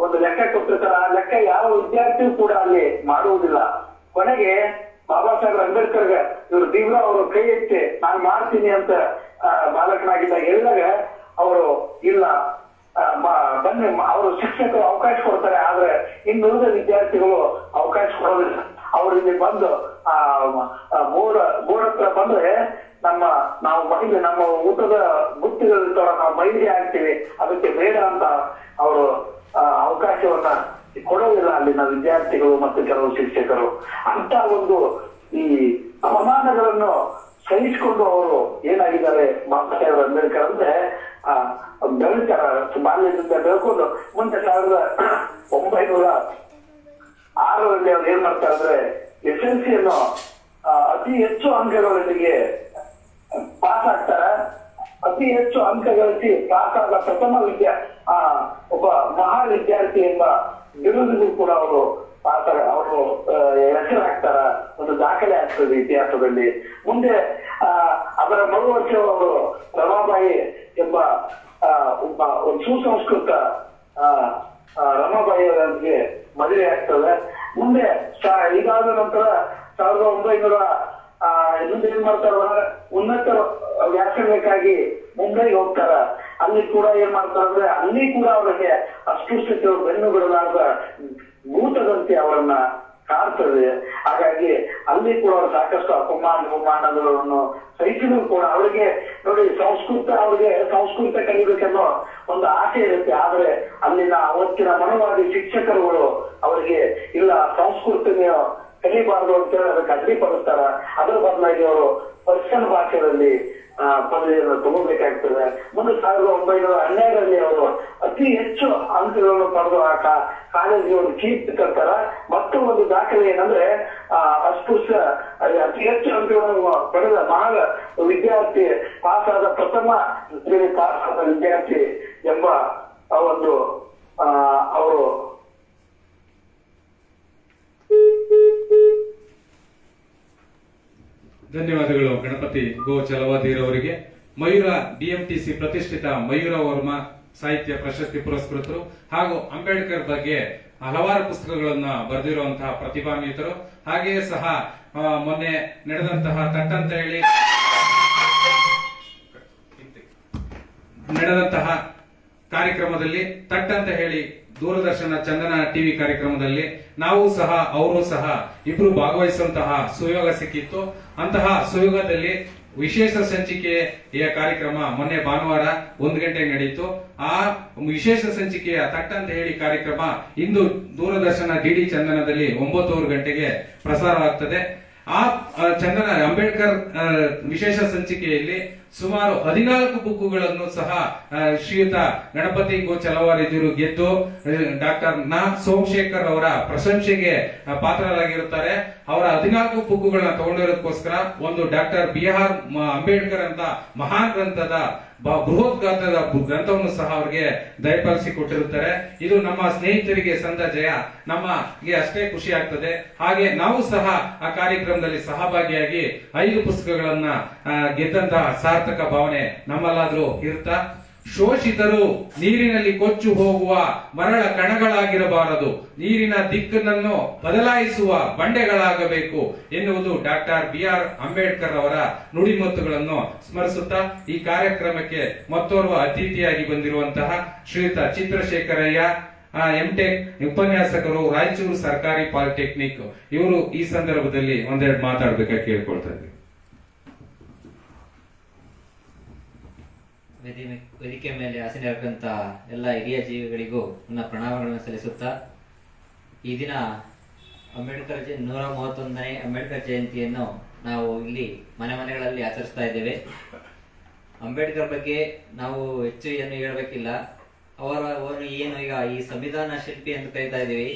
ಒಂದು ಲೆಕ್ಕ ಕೊಟ್ಟಿರ್ತಾರ. ಆ ಲೆಕ್ಕ ಯಾವ ವಿದ್ಯಾರ್ಥಿಯೂ ಕೂಡ ಅಲ್ಲಿ ಮಾಡುವುದಿಲ್ಲ. ಕೊನೆಗೆ ಬಾಬಾ ಸಾಹೇಬ್ ಅಂಬೇಡ್ಕರ್ಗೆ ಇವರು ಭೀಮರಾವ್ ಅವರು ಕೈ ಎತ್ತಿ ನಾನು ಮಾಡ್ತೀನಿ ಅಂತ ಬಾಲಕನಾಗಿದ್ದಾಗ ಹೇಳಿದಾಗ ಅವರು ಇಲ್ಲ ಬನ್ನಿ, ಅವರು ಶಿಕ್ಷಕರು ಅವಕಾಶ ಕೊಡ್ತಾರೆ. ಆದ್ರೆ ಇನ್ನುಳಿದ ವಿದ್ಯಾರ್ಥಿಗಳು ಅವಕಾಶ ಕೊಡೋದಿಲ್ಲ. ಅವ್ರು ಇಲ್ಲಿ ಬಂದು ಬೋರ್ಡ್ ಹತ್ರ ಬಂದ್ರೆ ನಾವು ಮಹಿಳೆ ನಮ್ಮ ಊಟದ ಗುತ್ತಿಗಳಿರ್ತಾವ, ನಾವು ಮಹಿಳೆ ಆಗ್ತೀವಿ, ಅದಕ್ಕೆ ಬೇಡ ಅಂತ ಅವರು ಅವಕಾಶವನ್ನ ಕೊಡೋದಿಲ್ಲ ಅಲ್ಲಿನ ವಿದ್ಯಾರ್ಥಿಗಳು ಮತ್ತು ಕೆಲವು ಶಿಕ್ಷಕರು. ಅಂತ ಒಂದು ಈ ಅವಮಾನಗಳನ್ನು ಸಹಿಸಿಕೊಂಡು ಅವರು ಏನಾಗಿದ್ದಾರೆ ಬಾಬಾ ಸಾಹೇಬ್ ಅಂಬೇಡ್ಕರ್ ಅಂದ್ರೆ ಬೆಳಿತಾರ. ಬಾಲ್ಯದಿಂದ ಬೆಳ್ಕೊಂಡು ಮುಂದೆ 1906ರಲ್ಲಿ ಅವ್ರು ಏನ್ ಮಾಡ್ತಾರೆ ಅಂದ್ರೆ SLCಯನ್ನು ಅತಿ ಹೆಚ್ಚು ಅಂಕಗಳೊಂದಿಗೆ ಪಾಸ್ ಆಗ್ತಾರ. ಅತಿ ಹೆಚ್ಚು ಅಂಕ ಗಳಿಸಿ ಪಾಸ್ ಆದ ಪ್ರಥಮ ಒಬ್ಬ ಮಹಾ ವಿದ್ಯಾರ್ಥಿ ಎಂಬ ಬಿರುದಿಗೂ ಕೂಡ ಅವರು ಅವರು ಹೆಸರಾಗ್ತಾರ, ಒಂದು ದಾಖಲೆ ಆಗ್ತದೆ ಇತಿಹಾಸದಲ್ಲಿ. ಮುಂದೆ ಅದರ ಮರು ವರ್ಷ ಅವರು ರಮಾಬಾಯಿ ಎಂಬ ಒಂದು ಸುಸಂಸ್ಕೃತ ರಮಾಬಾಯಿ ಅವರಿಗೆ ಮದುವೆ ಆಗ್ತದೆ. ಮುಂದೆ ಇದಾದ ನಂತರ 1900 ಇನ್ನೊಂದು ಏನ್ ಮಾಡ್ತಾರ, ಉನ್ನತ ವ್ಯಾಸಂಗಕ್ಕಾಗಿ ಮುಂಬೈಗೆ ಹೋಗ್ತಾರ. ಅಲ್ಲಿ ಕೂಡ ಏನ್ ಮಾಡ್ತಾರ ಅಂದ್ರೆ ಅಲ್ಲಿ ಕೂಡ ಅವರಿಗೆ ಅಸ್ಪೃಶ್ಯತೆ ಬೆನ್ನು ಬಿಡಲಾರ್ದ ಭೂತದಂತೆ ಅವರನ್ನ ಕಾಡ್ತದೆ. ಹಾಗಾಗಿ ಅಲ್ಲಿ ಕೂಡ ಅವರು ಸಾಕಷ್ಟು ಅಪಮಾನಗಳನ್ನು ಸಹಿಸಿದ್ರು ಕೂಡ ಅವರಿಗೆ ನೋಡಿ ಅವ್ರಿಗೆ ಸಂಸ್ಕೃತ ಕಲಿಬೇಕನ್ನೋ ಒಂದು ಆಸೆ ಇರುತ್ತೆ. ಆದ್ರೆ ಅಲ್ಲಿನ ಅವತ್ತಿನ ಮನವಾದಿ ಶಿಕ್ಷಕರುಗಳು ಅವರಿಗೆ ಇಲ್ಲ, ಸಂಸ್ಕೃತ ನೀವು ಕಲಿಬಾರ್ದು ಅಂತೇಳಿ ಅದಕ್ಕೆ ಅಡ್ಡಿಪಡಿಸ್ತಾರ. ಅದರ ಬದಲಾಗಿ ಅವರು ಪರ್ಷಿಯನ್ ಭಾಷೆಯಲ್ಲಿ ಪದವಿಯನ್ನು ತಗೋಬೇಕಾಗ್ತದೆ. ಮುಂದೆ 1912 ಅವರು ಅತಿ ಹೆಚ್ಚು ಅಂಕಗಳನ್ನು ಪಡೆದು ಆ ಕಾಲೇಜಿಗೆ ಒಂದು ಕೀರ್ತಿ ತರ್ತಾರ. ಮತ್ತು ಒಂದು ದಾಖಲೆ ಏನಂದ್ರೆ ಅಸ್ಪೃಶ್ಯ ಅತಿ ಹೆಚ್ಚು ಅಂಕಗಳನ್ನು ಪಡೆದ ವಿದ್ಯಾರ್ಥಿ ಪಾಸಾದ ಪ್ರಥಮ ಪಾಸಾದ ವಿದ್ಯಾರ್ಥಿ ಎಂಬ ಒಂದು ಅವರು ಧನ್ಯವಾದಗಳು ಗಣಪತಿ ಗೋ ಚಲವಾದಿರವರಿಗೆ. ಮಯೂರ ಬಿಎಂಟಿಸಿ ಪ್ರತಿಷ್ಠಿತ ಮಯೂರ ವರ್ಮ ಸಾಹಿತ್ಯ ಪ್ರಶಸ್ತಿ ಪುರಸ್ಕೃತರು ಹಾಗೂ ಅಂಬೇಡ್ಕರ್ ಬಗ್ಗೆ ಹಲವಾರು ಪುಸ್ತಕಗಳನ್ನ ಬರೆದಿರುವಂತಹ ಪ್ರತಿಭಾನ್ವಿತರು. ಹಾಗೆಯೇ ಸಹ ಮೊನ್ನೆ ನಡೆದಂತಹ ಕಾರ್ಯಕ್ರಮದಲ್ಲಿ ತಟ್ಟಂತ ಹೇಳಿ ದೂರದರ್ಶನ ಚಂದನ ಟಿವಿ ಕಾರ್ಯಕ್ರಮದಲ್ಲಿ ನಾವು ಸಹ ಅವರು ಸಹ ಇಬ್ರು ಭಾಗವಹಿಸುವಂತಹ ಸುಯೋಗ ಸಿಕ್ಕಿತ್ತು. ಅಂತಹ ಸುಯೋಗದಲ್ಲಿ ವಿಶೇಷ ಸಂಚಿಕೆಯ ಕಾರ್ಯಕ್ರಮ ಮೊನ್ನೆ ಭಾನುವಾರ 1 ಗಂಟೆಗೆ ನಡೆಯಿತು. ಆ ವಿಶೇಷ ಸಂಚಿಕೆಯ ತಟ್ಟಂತ ಹೇಳಿ ಕಾರ್ಯಕ್ರಮ ಇಂದು ದೂರದರ್ಶನ ಡಿಡಿ ಚಂದನದಲ್ಲಿ 9 ಗಂಟೆಗೆ ಪ್ರಸಾರವಾಗ್ತದೆ. ಆ ಚಂದನ ಅಂಬೇಡ್ಕರ್ ವಿಶೇಷ ಸಂಚಿಕೆಯಲ್ಲಿ ಸುಮಾರು 14 ಬುಕ್ಕುಗಳನ್ನು ಸಹ ಶ್ರೀಯುತ ಗಣಪತಿ ಗೋ ಚಲವಾದಿಯವರು ಗೆದ್ದು ಡಾಕ್ಟರ್ ಸೋಮಶೇಖರ್ ಅವರ ಪ್ರಶಂಸೆಗೆ ಪಾತ್ರರಾಗಿರುತ್ತಾರೆ. ಅವರ 14 ಬುಕ್ಕುಗಳನ್ನ ತಗೊಂಡಿರೋದಕ್ಕೋಸ್ಕರ ಒಂದು ಡಾಕ್ಟರ್ BR ಅಂಬೇಡ್ಕರ್ ಅಂತ ಮಹಾನ್ ಗ್ರಂಥದ ಬೃಹತ್ ಗಾತ್ರದ ಗ್ರಂಥವನ್ನು ಸಹ ಅವರಿಗೆ ದಯಪಾಲಿಸಿ ಕೊಟ್ಟಿರುತ್ತಾರೆ. ಇದು ನಮ್ಮ ಸ್ನೇಹಿತರಿಗೆ ಸಂದ ಜಯ, ನಮಗೆ ಅಷ್ಟೇ ಖುಷಿ ಆಗ್ತದೆ. ಹಾಗೆ ನಾವು ಸಹ ಆ ಕಾರ್ಯಕ್ರಮದಲ್ಲಿ ಸಹಭಾಗಿಯಾಗಿ 5 ಪುಸ್ತಕಗಳನ್ನ ಗೆದ್ದಂತಹ ಸಾರ್ಥಕ ಭಾವನೆ ನಮ್ಮಲ್ಲಾದ್ರೂ ಇರುತ್ತಾ. ಶೋಷಿತರು ನೀರಿನಲ್ಲಿ ಕೊಚ್ಚು ಹೋಗುವ ಮರಳ ಕಣಗಳಾಗಿರಬಾರದು, ನೀರಿನ ದಿಕ್ಕನ್ನು ಬದಲಾಯಿಸುವ ಬಂಡೆಗಳಾಗಬೇಕು ಎನ್ನುವುದು ಡಾಕ್ಟರ್ BR ಅಂಬೇಡ್ಕರ್ ಅವರ ನುಡಿಮುತ್ತುಗಳನ್ನು ಸ್ಮರಿಸುತ್ತಾ ಈ ಕಾರ್ಯಕ್ರಮಕ್ಕೆ ಮತ್ತೋರ್ವ ಅತಿಥಿಯಾಗಿ ಬಂದಿರುವಂತಹ ಶ್ರೀಯುತ ಚಿತ್ರಶೇಖರಯ್ಯ ಎಂಟೆಕ್ ಉಪನ್ಯಾಸಕರು, ರಾಯಚೂರು ಸರ್ಕಾರಿ ಪಾಲಿಟೆಕ್ನಿಕ್, ಇವರು ಈ ಸಂದರ್ಭದಲ್ಲಿ ಒಂದೆರಡು ಮಾತಾಡ್ಬೇಕಾಗಿ ಕೇಳ್ಕೊಳ್ತಾ ಇದ್ದೀವಿ. ವೇದಿಕೆ ಮೇಲೆ ಆಸೀನರಾದಂಥ ಎಲ್ಲ ಹಿರಿಯ ಜೀವಿಗಳಿಗೂ ನನ್ನ ಪ್ರಣಾಮಗಳನ್ನು ಸಲ್ಲಿಸುತ್ತಾ ಈ ದಿನ ಅಂಬೇಡ್ಕರ್ 131ನೇ ಅಂಬೇಡ್ಕರ್ ಜಯಂತಿಯನ್ನು ನಾವು ಇಲ್ಲಿ ಮನೆಗಳಲ್ಲಿ ಆಚರಿಸ್ತಾ ಇದ್ದೇವೆ. ಅಂಬೇಡ್ಕರ್ ಬಗ್ಗೆ ನಾವು ಹೆಚ್ಚು ಏನು ಹೇಳಬೇಕಿಲ್ಲ. ಅವರು ಏನು ಈಗ ಈ ಸಂವಿಧಾನ ಶಿಲ್ಪಿ ಅಂತ ಕರೀತಾ ಇದ್ದೀವಿ.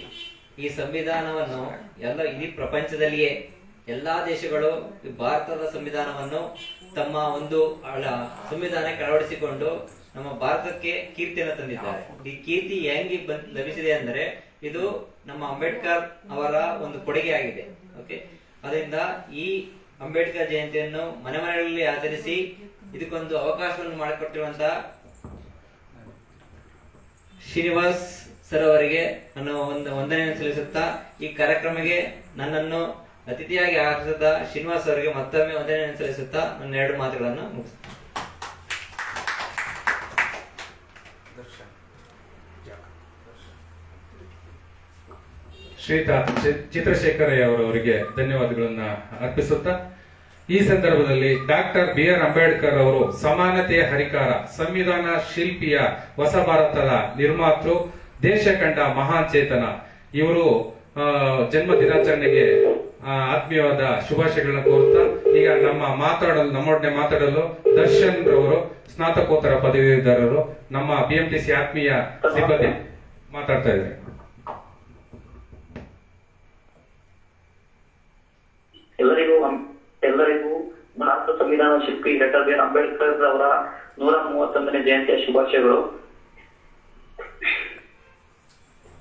ಈ ಸಂವಿಧಾನವನ್ನು ಇಡೀ ಪ್ರಪಂಚದಲ್ಲಿಯೇ ಎಲ್ಲಾ ದೇಶಗಳು ಭಾರತದ ಸಂವಿಧಾನವನ್ನು ತಮ್ಮ ಒಂದು ಸಂವಿಧಾನಕ್ಕೆ ಅಳವಡಿಸಿಕೊಂಡು ನಮ್ಮ ಭಾರತಕ್ಕೆ ಕೀರ್ತಿಯನ್ನು ತಂದಿದ್ದಾರೆ. ಈ ಕೀರ್ತಿ ಹೆಂಗೆ ಲಭಿಸಿದೆ ಅಂದರೆ ಇದು ನಮ್ಮ ಅಂಬೇಡ್ಕರ್ ಅವರ ಒಂದು ಕೊಡುಗೆ ಆಗಿದೆ. ಓಕೆ, ಅದರಿಂದ ಈ ಅಂಬೇಡ್ಕರ್ ಜಯಂತಿಯನ್ನು ಮನೆಗಳಲ್ಲಿ ಆಚರಿಸಿ ಇದಕ್ಕೊಂದು ಅವಕಾಶವನ್ನು ಮಾಡಿಕೊಟ್ಟಿರುವಂತಹ ಶ್ರೀನಿವಾಸ್ ಸರ್ ಅವರಿಗೆ ನಾನು ವಂದನೆಯನ್ನು ಸಲ್ಲಿಸುತ್ತಾ ಈ ಕಾರ್ಯಕ್ರಮಕ್ಕೆ ನನ್ನನ್ನು ಅತಿಥಿಯಾಗಿ ಆಹ್ವಾನಿಸಿದ ಶ್ರೀನಿವಾಸ್ ಅವರಿಗೆ ಮತ್ತೊಮ್ಮೆ ವಂದನೆಯನ್ನು ಸಲ್ಲಿಸುತ್ತಾ ನನ್ನ 2 ಮಾತುಗಳನ್ನು ಮುಗಿಸುತ್ತೇನೆ. ಶ್ರೀಯುತ ಚಿತ್ರಶೇಖರಯ್ಯ ಅವರವರಿಗೆ ಧನ್ಯವಾದಗಳನ್ನ ಅರ್ಪಿಸುತ್ತಾ ಈ ಸಂದರ್ಭದಲ್ಲಿ ಡಾಕ್ಟರ್ BR ಅಂಬೇಡ್ಕರ್ ಅವರು ಸಮಾನತೆಯ ಹರಿಕಾರ, ಸಂವಿಧಾನ ಶಿಲ್ಪಿಯ, ಹೊಸ ಭಾರತದ ನಿರ್ಮಾತೃ, ದೇಶ ಕಂಡ ಮಹಾನ್ ಚೇತನ. ಇವರು ಜನ್ಮ ದಿನಾಚರಣೆಗೆ ಆತ್ಮೀಯವಾದ ಶುಭಾಶಯಗಳನ್ನ ಕೋರುತ್ತಾ ಈಗ ನಮ್ಮೊಡನೆ ಮಾತಾಡಲು ದರ್ಶನ್ ರವರು ಸ್ನಾತಕೋತ್ತರ ಪದವೀಧರರು, ನಮ್ಮ BMTC ಆತ್ಮೀಯ ಸಿಬ್ಬಂದಿ ಮಾತಾಡ್ತಾ ಇದ್ದಾರೆ. ಎಲ್ಲರಿಗೂ ಭಾರತ ಸಂವಿಧಾನ ಶಿಲ್ಪಿ ಡಾಕ್ಟರ್ BR ಅಂಬೇಡ್ಕರ್ ಅವರ 131ನೇ ಜಯಂತಿಯ ಶುಭಾಶಯಗಳು.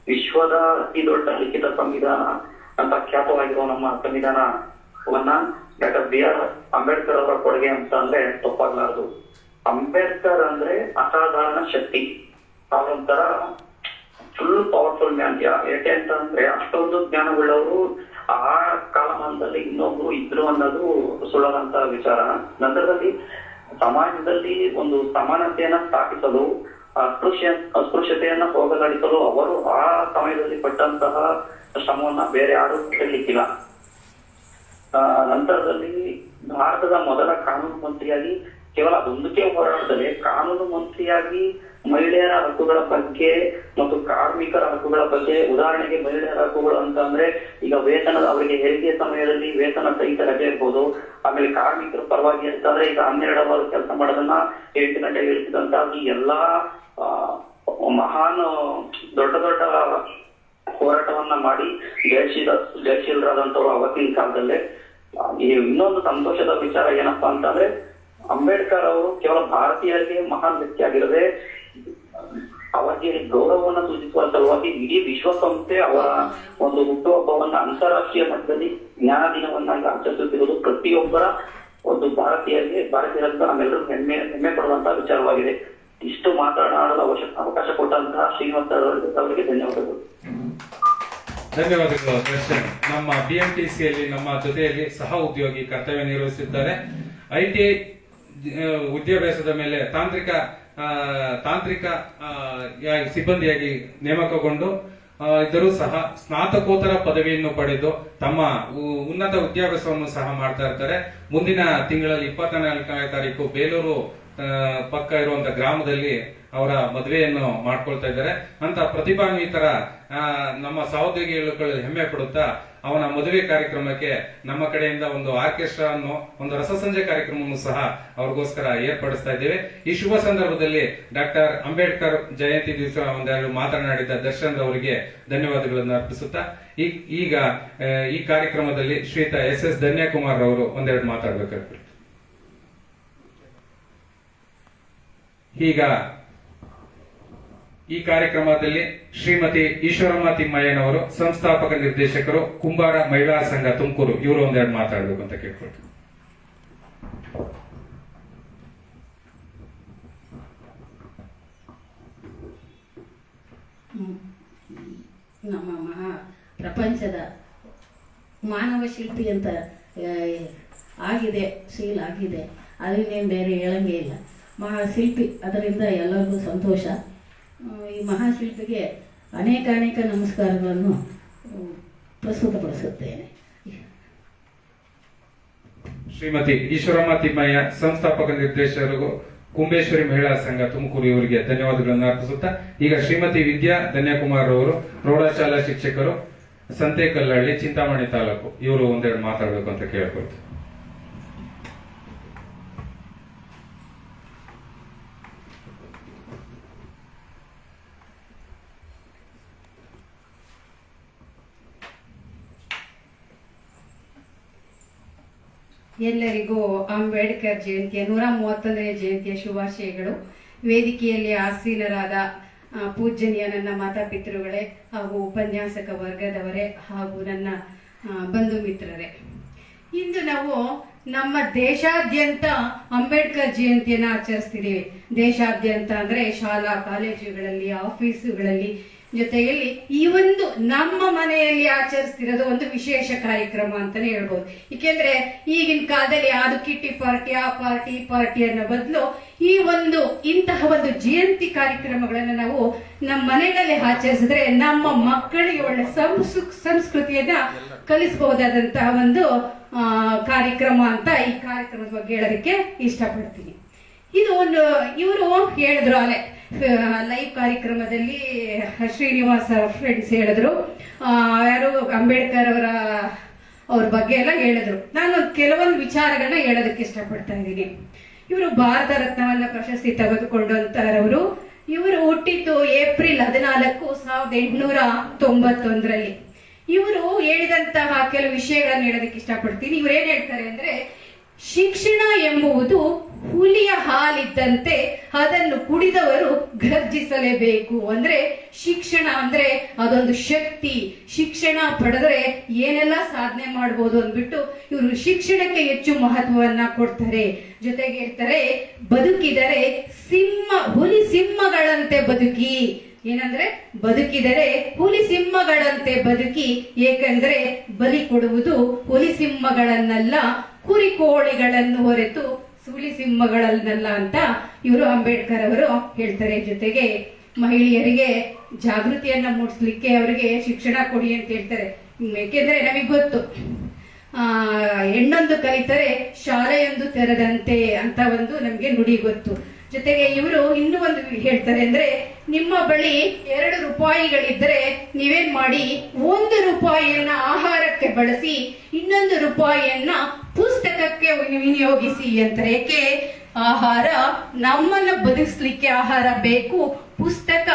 ವಿಶ್ವ ವಿಶ್ವದ ಅತಿ ದೊಡ್ಡ ಲಿಖಿತ ಸಂವಿಧಾನ ಅಂತ ಖ್ಯಾತವಾಗಿರುವ ನಮ್ಮ ಸಂವಿಧಾನವನ್ನ ಡಾಕ್ಟರ್ BR ಅಂಬೇಡ್ಕರ್ ಅವರ ಕೊಡುಗೆ ಅಂತ ಅಂದ್ರೆ ತಪ್ಪಾಗಲಾರದು. ಅಂಬೇಡ್ಕರ್ ಅಂದ್ರೆ ಅಸಾಧಾರಣ ಶಕ್ತಿ, ಅವರೊಂಥರ ಫುಲ್ ಪವರ್ಫುಲ್ ಮ್ಯಾನ್. ಯಾಕೆ ಅಂತ ಅಂದ್ರೆ ಅಷ್ಟೊಂದು ಜ್ಞಾನವುಳ್ಳವರು ಆ ಕಾಲಮಾನದಲ್ಲಿ ಇನ್ನೊಬ್ರು ಇದ್ರು ಅನ್ನೋದು ಸುಳ್ಳದಂತ ವಿಚಾರ. ನಂತರದಲ್ಲಿ ಸಮಾಜದಲ್ಲಿ ಒಂದು ಸಮಾನತೆಯನ್ನ ಸ್ಥಾಪಿಸಲು, ಅಸ್ಪೃಶ್ಯತೆಯನ್ನ ಹೋಗಲಾಡಿಸಲು ಅವರು ಆ ಸಮಯದಲ್ಲಿ ಪಟ್ಟಂತಹ ಶ್ರಮವನ್ನ ಬೇರೆ ಯಾರು ಹೇಳಲಿಕ್ಕಿಲ್ಲ. ನಂತರದಲ್ಲಿ ಭಾರತದ ಮೊದಲ ಕಾನೂನು ಮಂತ್ರಿಯಾಗಿ ಕೇವಲ ಅದೊಂದಕ್ಕೆ ಹೋರಾಟದಲ್ಲಿ ಕಾನೂನು ಮಂತ್ರಿಯಾಗಿ ಮಹಿಳೆಯರ ಹಕ್ಕುಗಳ ಬಗ್ಗೆ ಮತ್ತು ಕಾರ್ಮಿಕರ ಹಕ್ಕುಗಳ ಬಗ್ಗೆ, ಉದಾಹರಣೆಗೆ ಮಹಿಳೆಯರ ಹಕ್ಕುಗಳು ಅಂತಂದ್ರೆ ಈಗ ವೇತನದ ಅವರಿಗೆ ಹೆರಿಗೆ ಸಮಯದಲ್ಲಿ ವೇತನ ಸಹಿತ ರಜೆ ಇರ್ಬೋದು. ಆಮೇಲೆ ಕಾರ್ಮಿಕರ ಪರವಾಗಿ ಅಂತಂದ್ರೆ ಈಗ 12 ಅವರ್ ಕೆಲಸ ಮಾಡೋದನ್ನ 8 ಗಂಟೆಗೆ ಇಳಿಸಿದಂತ ಈ ಎಲ್ಲಾ ಮಹಾನ್ ದೊಡ್ಡ ದೊಡ್ಡ ಹೋರಾಟವನ್ನ ಮಾಡಿ ಜಯಶೀಲರಾದಂತವ್ರು ಅವತ್ತಿನ ಕಾಲದಲ್ಲೇ. ಇನ್ನೊಂದು ಸಂತೋಷದ ವಿಚಾರ ಏನಪ್ಪಾ ಅಂತಂದ್ರೆ ಅಂಬೇಡ್ಕರ್ ಅವರು ಕೇವಲ ಭಾರತೀಯರಿಗೆ ಮಹಾನ್ ವ್ಯಕ್ತಿ ಆಗಿರದೆ ಅವರಿಗೆ ಗೌರವವನ್ನು ಸೂಚಿಸುವ ಸಲುವಾಗಿ ಇಡೀ ವಿಶ್ವಸಂಸ್ಥೆ ಅವರ ಒಂದು ಹುಟ್ಟುಹಬ್ಬವನ್ನ ಅಂತಾರಾಷ್ಟ್ರೀಯ ಮಟ್ಟದಲ್ಲಿ ಜ್ಞಾನ ದಿನವನ್ನಾಗಿ ಆಚರಿಸುತ್ತಿರುವುದು ಪ್ರತಿಯೊಬ್ಬರ ಒಂದು ಭಾರತೀಯರಂತ ನಮ್ಮೆಲ್ಲರೂ ಹೆಮ್ಮೆ ಪಡುವಂತಹ ವಿಚಾರವಾಗಿದೆ. ಇಷ್ಟು ಮಾತನಾಡಲು ಅವಕಾಶ ಕೊಟ್ಟಂತಹ ಶ್ರೀನಿವಾಸ ಅವರಿಗೆ ಧನ್ಯವಾದಗಳು. ಧನ್ಯವಾದಗಳು ದರ್ಶನ್. ನಮ್ಮ BMTCಯಲ್ಲಿ ನಮ್ಮ ಜೊತೆಯಲ್ಲಿ ಸಹ ಉದ್ಯೋಗಿ ಕರ್ತವ್ಯ ನಿರ್ವಹಿಸಿದ್ದಾರೆ. ITI ವಿದ್ಯಾಭ್ಯಾಸದ ಮೇಲೆ ತಾಂತ್ರಿಕ ಸಿಬ್ಬಂದಿಯಾಗಿ ನೇಮಕಗೊಂಡು ಇದ್ದರೂ ಸಹ ಸ್ನಾತಕೋತ್ತರ ಪದವಿಯನ್ನು ಪಡೆದು ತಮ್ಮ ಉನ್ನತ ವಿದ್ಯಾಭ್ಯಾಸವನ್ನು ಸಹ ಮಾಡ್ತಾ ಇರ್ತಾರೆ. ಮುಂದಿನ ತಿಂಗಳಲ್ಲಿ 24ನೇ ತಾರೀಕು ಬೇಲೂರು ಪಕ್ಕ ಇರುವಂತ ಗ್ರಾಮದಲ್ಲಿ ಅವರ ಮದುವೆಯನ್ನು ಮಾಡ್ಕೊಳ್ತಾ ಇದ್ದಾರೆ. ಅಂತ ಪ್ರತಿಭಾನ್ವಿತರ ನಮ್ಮ ಸಹೋದ್ಯೋಗಿಗಳು ಹೆಮ್ಮೆ ಪಡುತ್ತಾ ಅವನ ಮದುವೆ ಕಾರ್ಯಕ್ರಮಕ್ಕೆ ನಮ್ಮ ಕಡೆಯಿಂದ ಒಂದು ಆರ್ಕೆಸ್ಟ್ರಾ ಅನ್ನು, ಒಂದು ರಸಸಂಜೆ ಕಾರ್ಯಕ್ರಮವನ್ನು ಸಹ ಅವ್ರಿಗೋಸ್ಕರ ಏರ್ಪಡಿಸ್ತಾ ಇದ್ದೇವೆ. ಈ ಶುಭ ಸಂದರ್ಭದಲ್ಲಿ ಡಾಕ್ಟರ್ ಅಂಬೇಡ್ಕರ್ ಜಯಂತಿ ದಿವಸ ಒಂದೆರಡು ಮಾತನಾಡಿದ ದರ್ಶನ್ ಅವರಿಗೆ ಧನ್ಯವಾದಗಳನ್ನು ಅರ್ಪಿಸುತ್ತಾ ಈಗ ಈ ಕಾರ್ಯಕ್ರಮದಲ್ಲಿ ಶ್ರೀಯುತ SS ಧನ್ಯಕುಮಾರ್ ಅವರು ಒಂದೆರಡು ಮಾತಾಡಬೇಕಾಗ್ತದೆ. ಈಗ ಈ ಕಾರ್ಯಕ್ರಮದಲ್ಲಿ ಶ್ರೀಮತಿ ಈಶ್ವರಮ್ಮ ತಿಮ್ಮಯ್ಯನವರು, ಸಂಸ್ಥಾಪಕ ನಿರ್ದೇಶಕರು, ಕುಂಬಾರ ಮಹಿಳಾ ಸಂಘ ತುಮಕೂರು, ಇವರು ಒಂದೆರಡು ಮಾತಾಡಬೇಕು ಅಂತ ಕೇಳ್ಕೊಳ್ತೀವಿ. ನಮ್ಮ ಪ್ರಪಂಚದ ಮಾನವ ಶಿಲ್ಪಿ ಅಂತ ಆಗಿದೆ, ಶೀಲ್ ಆಗಿದೆ, ಅದನ್ನೇನು ಬೇರೆ ಹೇಳಂಗೇ ಇಲ್ಲ. ಮಹಾಶಿಲ್ಪಿ, ಅದರಿಂದ ಎಲ್ಲರಿಗೂ ಸಂತೋಷ. ಈ ಮಹಾಶಿಲ್ಪಿಗೆ ಅನೇಕ ನಮಸ್ಕಾರಗಳನ್ನು ಪ್ರಸ್ತುತಪಡಿಸುತ್ತೇನೆ. ಶ್ರೀಮತಿ ಈಶ್ವರಮ್ಮ ತಿಮ್ಮಯ್ಯ, ಸಂಸ್ಥಾಪಕ ನಿರ್ದೇಶಕರು, ಕುಂಬೇಶ್ವರಿ ಮಹಿಳಾ ಸಂಘ ತುಮಕೂರು, ಇವರಿಗೆ ಧನ್ಯವಾದಗಳನ್ನು ಅರ್ಪಿಸುತ್ತಾ ಈಗ ಶ್ರೀಮತಿ ವಿದ್ಯಾ ಧನ್ಯಕುಮಾರ್ ಅವರು, ಪ್ರೌಢಶಾಲಾ ಶಿಕ್ಷಕರು, ಸಂತೆಕಲ್ಲಹಳ್ಳಿ, ಚಿಂತಾಮಣಿ ತಾಲೂಕು, ಇವರು ಒಂದೆರಡು ಮಾತಾಡಬೇಕು ಅಂತ ಕೇಳ್ಕೊಳ್ತೀವಿ. ಎಲ್ಲರಿಗೂ ಅಂಬೇಡ್ಕರ್ ಜಯಂತಿಯ 131ನೇ ಜಯಂತಿಯ ಶುಭಾಶಯಗಳು. ವೇದಿಕೆಯಲ್ಲಿ ಆಸೀನರಾದ ಪೂಜ್ಯನೀಯ ನನ್ನ ಮಾತಾಪಿತೃಗಳೇ ಹಾಗೂ ಉಪನ್ಯಾಸಕ ವರ್ಗದವರೇ ಹಾಗೂ ನನ್ನ ಬಂಧು ಮಿತ್ರರೇ, ಇಂದು ನಾವು ನಮ್ಮ ದೇಶಾದ್ಯಂತ ಅಂಬೇಡ್ಕರ್ ಜಯಂತಿಯನ್ನು ಆಚರಿಸ್ತಿದ್ದೀವಿ. ದೇಶಾದ್ಯಂತ ಅಂದ್ರೆ ಶಾಲಾ ಕಾಲೇಜುಗಳಲ್ಲಿ, ಆಫೀಸುಗಳಲ್ಲಿ, ಜೊತೆಯಲ್ಲಿ ಈ ಒಂದು ನಮ್ಮ ಮನೆಯಲ್ಲಿ ಆಚರಿಸ್ತಿರೋದು ಒಂದು ವಿಶೇಷ ಕಾರ್ಯಕ್ರಮ ಅಂತಾನೆ ಹೇಳ್ಬೋದು. ಏಕೆಂದ್ರೆ ಈಗಿನ ಕಾಲದಲ್ಲಿ ಅದು ಕಿಟ್ಟಿ ಪಾರ್ಟಿ, ಆ ಪಾರ್ಟಿ, ಈ ಪಾರ್ಟಿ ಅನ್ನೋ ಬದಲು ಇಂತಹ ಒಂದು ಜಯಂತಿ ಕಾರ್ಯಕ್ರಮಗಳನ್ನ ನಾವು ನಮ್ಮ ಮನೆಗಳಲ್ಲಿ ಆಚರಿಸಿದ್ರೆ ನಮ್ಮ ಮಕ್ಕಳಿಗೆ ಒಳ್ಳೆ ಸಂಸ್ಕೃತಿಯನ್ನ ಕಲಿಸಬಹುದಾದಂತಹ ಒಂದು ಕಾರ್ಯಕ್ರಮ ಅಂತ ಈ ಕಾರ್ಯಕ್ರಮದ ಬಗ್ಗೆ ಹೇಳೋದಕ್ಕೆ ಇಷ್ಟಪಡ್ತೀನಿ. ಇದು ಒಂದು ಇವರು ಹೇಳಿದ್ರು ಅಲ್ಲೇ ಲೈವ್ ಕಾರ್ಯಕ್ರಮದಲ್ಲಿ ಶ್ರೀನಿವಾಸ ಫ್ರೆಂಡ್ಸ್ ಹೇಳಿದ್ರು, ಯಾರು ಅಂಬೇಡ್ಕರ್ ಅವ್ರ ಬಗ್ಗೆ ಎಲ್ಲ ಹೇಳಿದ್ರು. ನಾನು ಕೆಲವೊಂದು ವಿಚಾರಗಳನ್ನ ಹೇಳೋದಕ್ಕೆ ಇಷ್ಟಪಡ್ತಾ ಇದ್ದೀನಿ. ಇವರು ಭಾರತ ರತ್ನವನ್ನ ಪ್ರಶಸ್ತಿ ತೆಗೆದುಕೊಂಡಂತವರು. ಇವರು ಹುಟ್ಟಿದ್ದು ಏಪ್ರಿಲ್ 14, 1891ರಲ್ಲಿ. ಇವರು ಹೇಳಿದಂತಹ ಕೆಲವು ವಿಷಯಗಳನ್ನು ಹೇಳೋದಕ್ಕೆ ಇಷ್ಟಪಡ್ತೀನಿ. ಇವ್ರು ಏನ್ ಹೇಳ್ತಾರೆ ಅಂದ್ರೆ, ಶಿಕ್ಷಣ ಎಂಬುದು ಹುಲಿಯ ಹಾಲಿದ್ದ ಇದ್ದಂತೆ ಅದನ್ನು ಕುಡಿದವರು ಗರ್ಜಿಸಲೇಬೇಕು. ಅಂದ್ರೆ ಶಿಕ್ಷಣ ಅಂದ್ರೆ ಅದೊಂದು ಶಕ್ತಿ. ಶಿಕ್ಷಣ ಪಡೆದ್ರೆ ಏನೆಲ್ಲ ಸಾಧನೆ ಮಾಡ್ಬೋದು ಅಂದ್ಬಿಟ್ಟು ಇವರು ಶಿಕ್ಷಣಕ್ಕೆ ಹೆಚ್ಚು ಮಹತ್ವವನ್ನ ಕೊಡ್ತಾರೆ. ಜೊತೆಗೆ ಹೇಳ್ತಾರೆ, ಬದುಕಿದರೆ ಹುಲಿ ಸಿಂಹಗಳಂತೆ ಬದುಕಿ. ಏನಂದ್ರೆ ಬದುಕಿದರೆ ಹುಲಿ ಸಿಂಹಗಳಂತೆ ಬದುಕಿ, ಏಕೆಂದ್ರೆ ಬಲಿ ಕೊಡುವುದು ಹುಲಿ ಸಿಂಹಗಳನ್ನಲ್ಲ, ಕುರಿ ಕೋಳಿಗಳನ್ನು ಹೊರತು ಹುಲಿ ಸಿಂಹಗಳನ್ನಲ್ಲ ಅಂತ ಇವರು ಅಂಬೇಡ್ಕರ್ ಅವರು ಹೇಳ್ತಾರೆ. ಜೊತೆಗೆ ಮಹಿಳೆಯರಿಗೆ ಜಾಗೃತಿಯನ್ನ ಮೂಡಿಸ್ಲಿಕ್ಕೆ ಅವರಿಗೆ ಶಿಕ್ಷಣ ಕೊಡಿ ಅಂತ ಹೇಳ್ತಾರೆ. ಯಾಕೆಂದ್ರೆ ನಮಗೆ ಗೊತ್ತು, ಹೆಣ್ಣೊಂದು ಕಲಿತರೆ ಶಾಲೆಯೊಂದು ತೆರೆದಂತೆ ಅಂತ ಒಂದು ನಮ್ಗೆ ನುಡಿ ಗೊತ್ತು. ಜೊತೆಗೆ ಇವರು ಇನ್ನೂ ಒಂದು ಹೇಳ್ತಾರೆ, ಅಂದ್ರೆ ನಿಮ್ಮ ಬಳಿ 2 ರೂಪಾಯಿಗಳಿದ್ರೆ ನೀವೇನ್ ಮಾಡಿ, 1 ರೂಪಾಯಿಯನ್ನ ಆಹಾರಕ್ಕೆ ಬಳಸಿ, ಇನ್ನೊಂದು ರೂಪಾಯಿಯನ್ನ ಪುಸ್ತಕಕ್ಕೆ ವಿನಿಯೋಗಿಸಿ ಅಂತಾರೆ. ಯಾಕೆ? ಆಹಾರ ನಮ್ಮನ್ನ ಬದುಕಿಸ್ಲಿಕ್ಕೆ ಆಹಾರ ಬೇಕು, ಪುಸ್ತಕ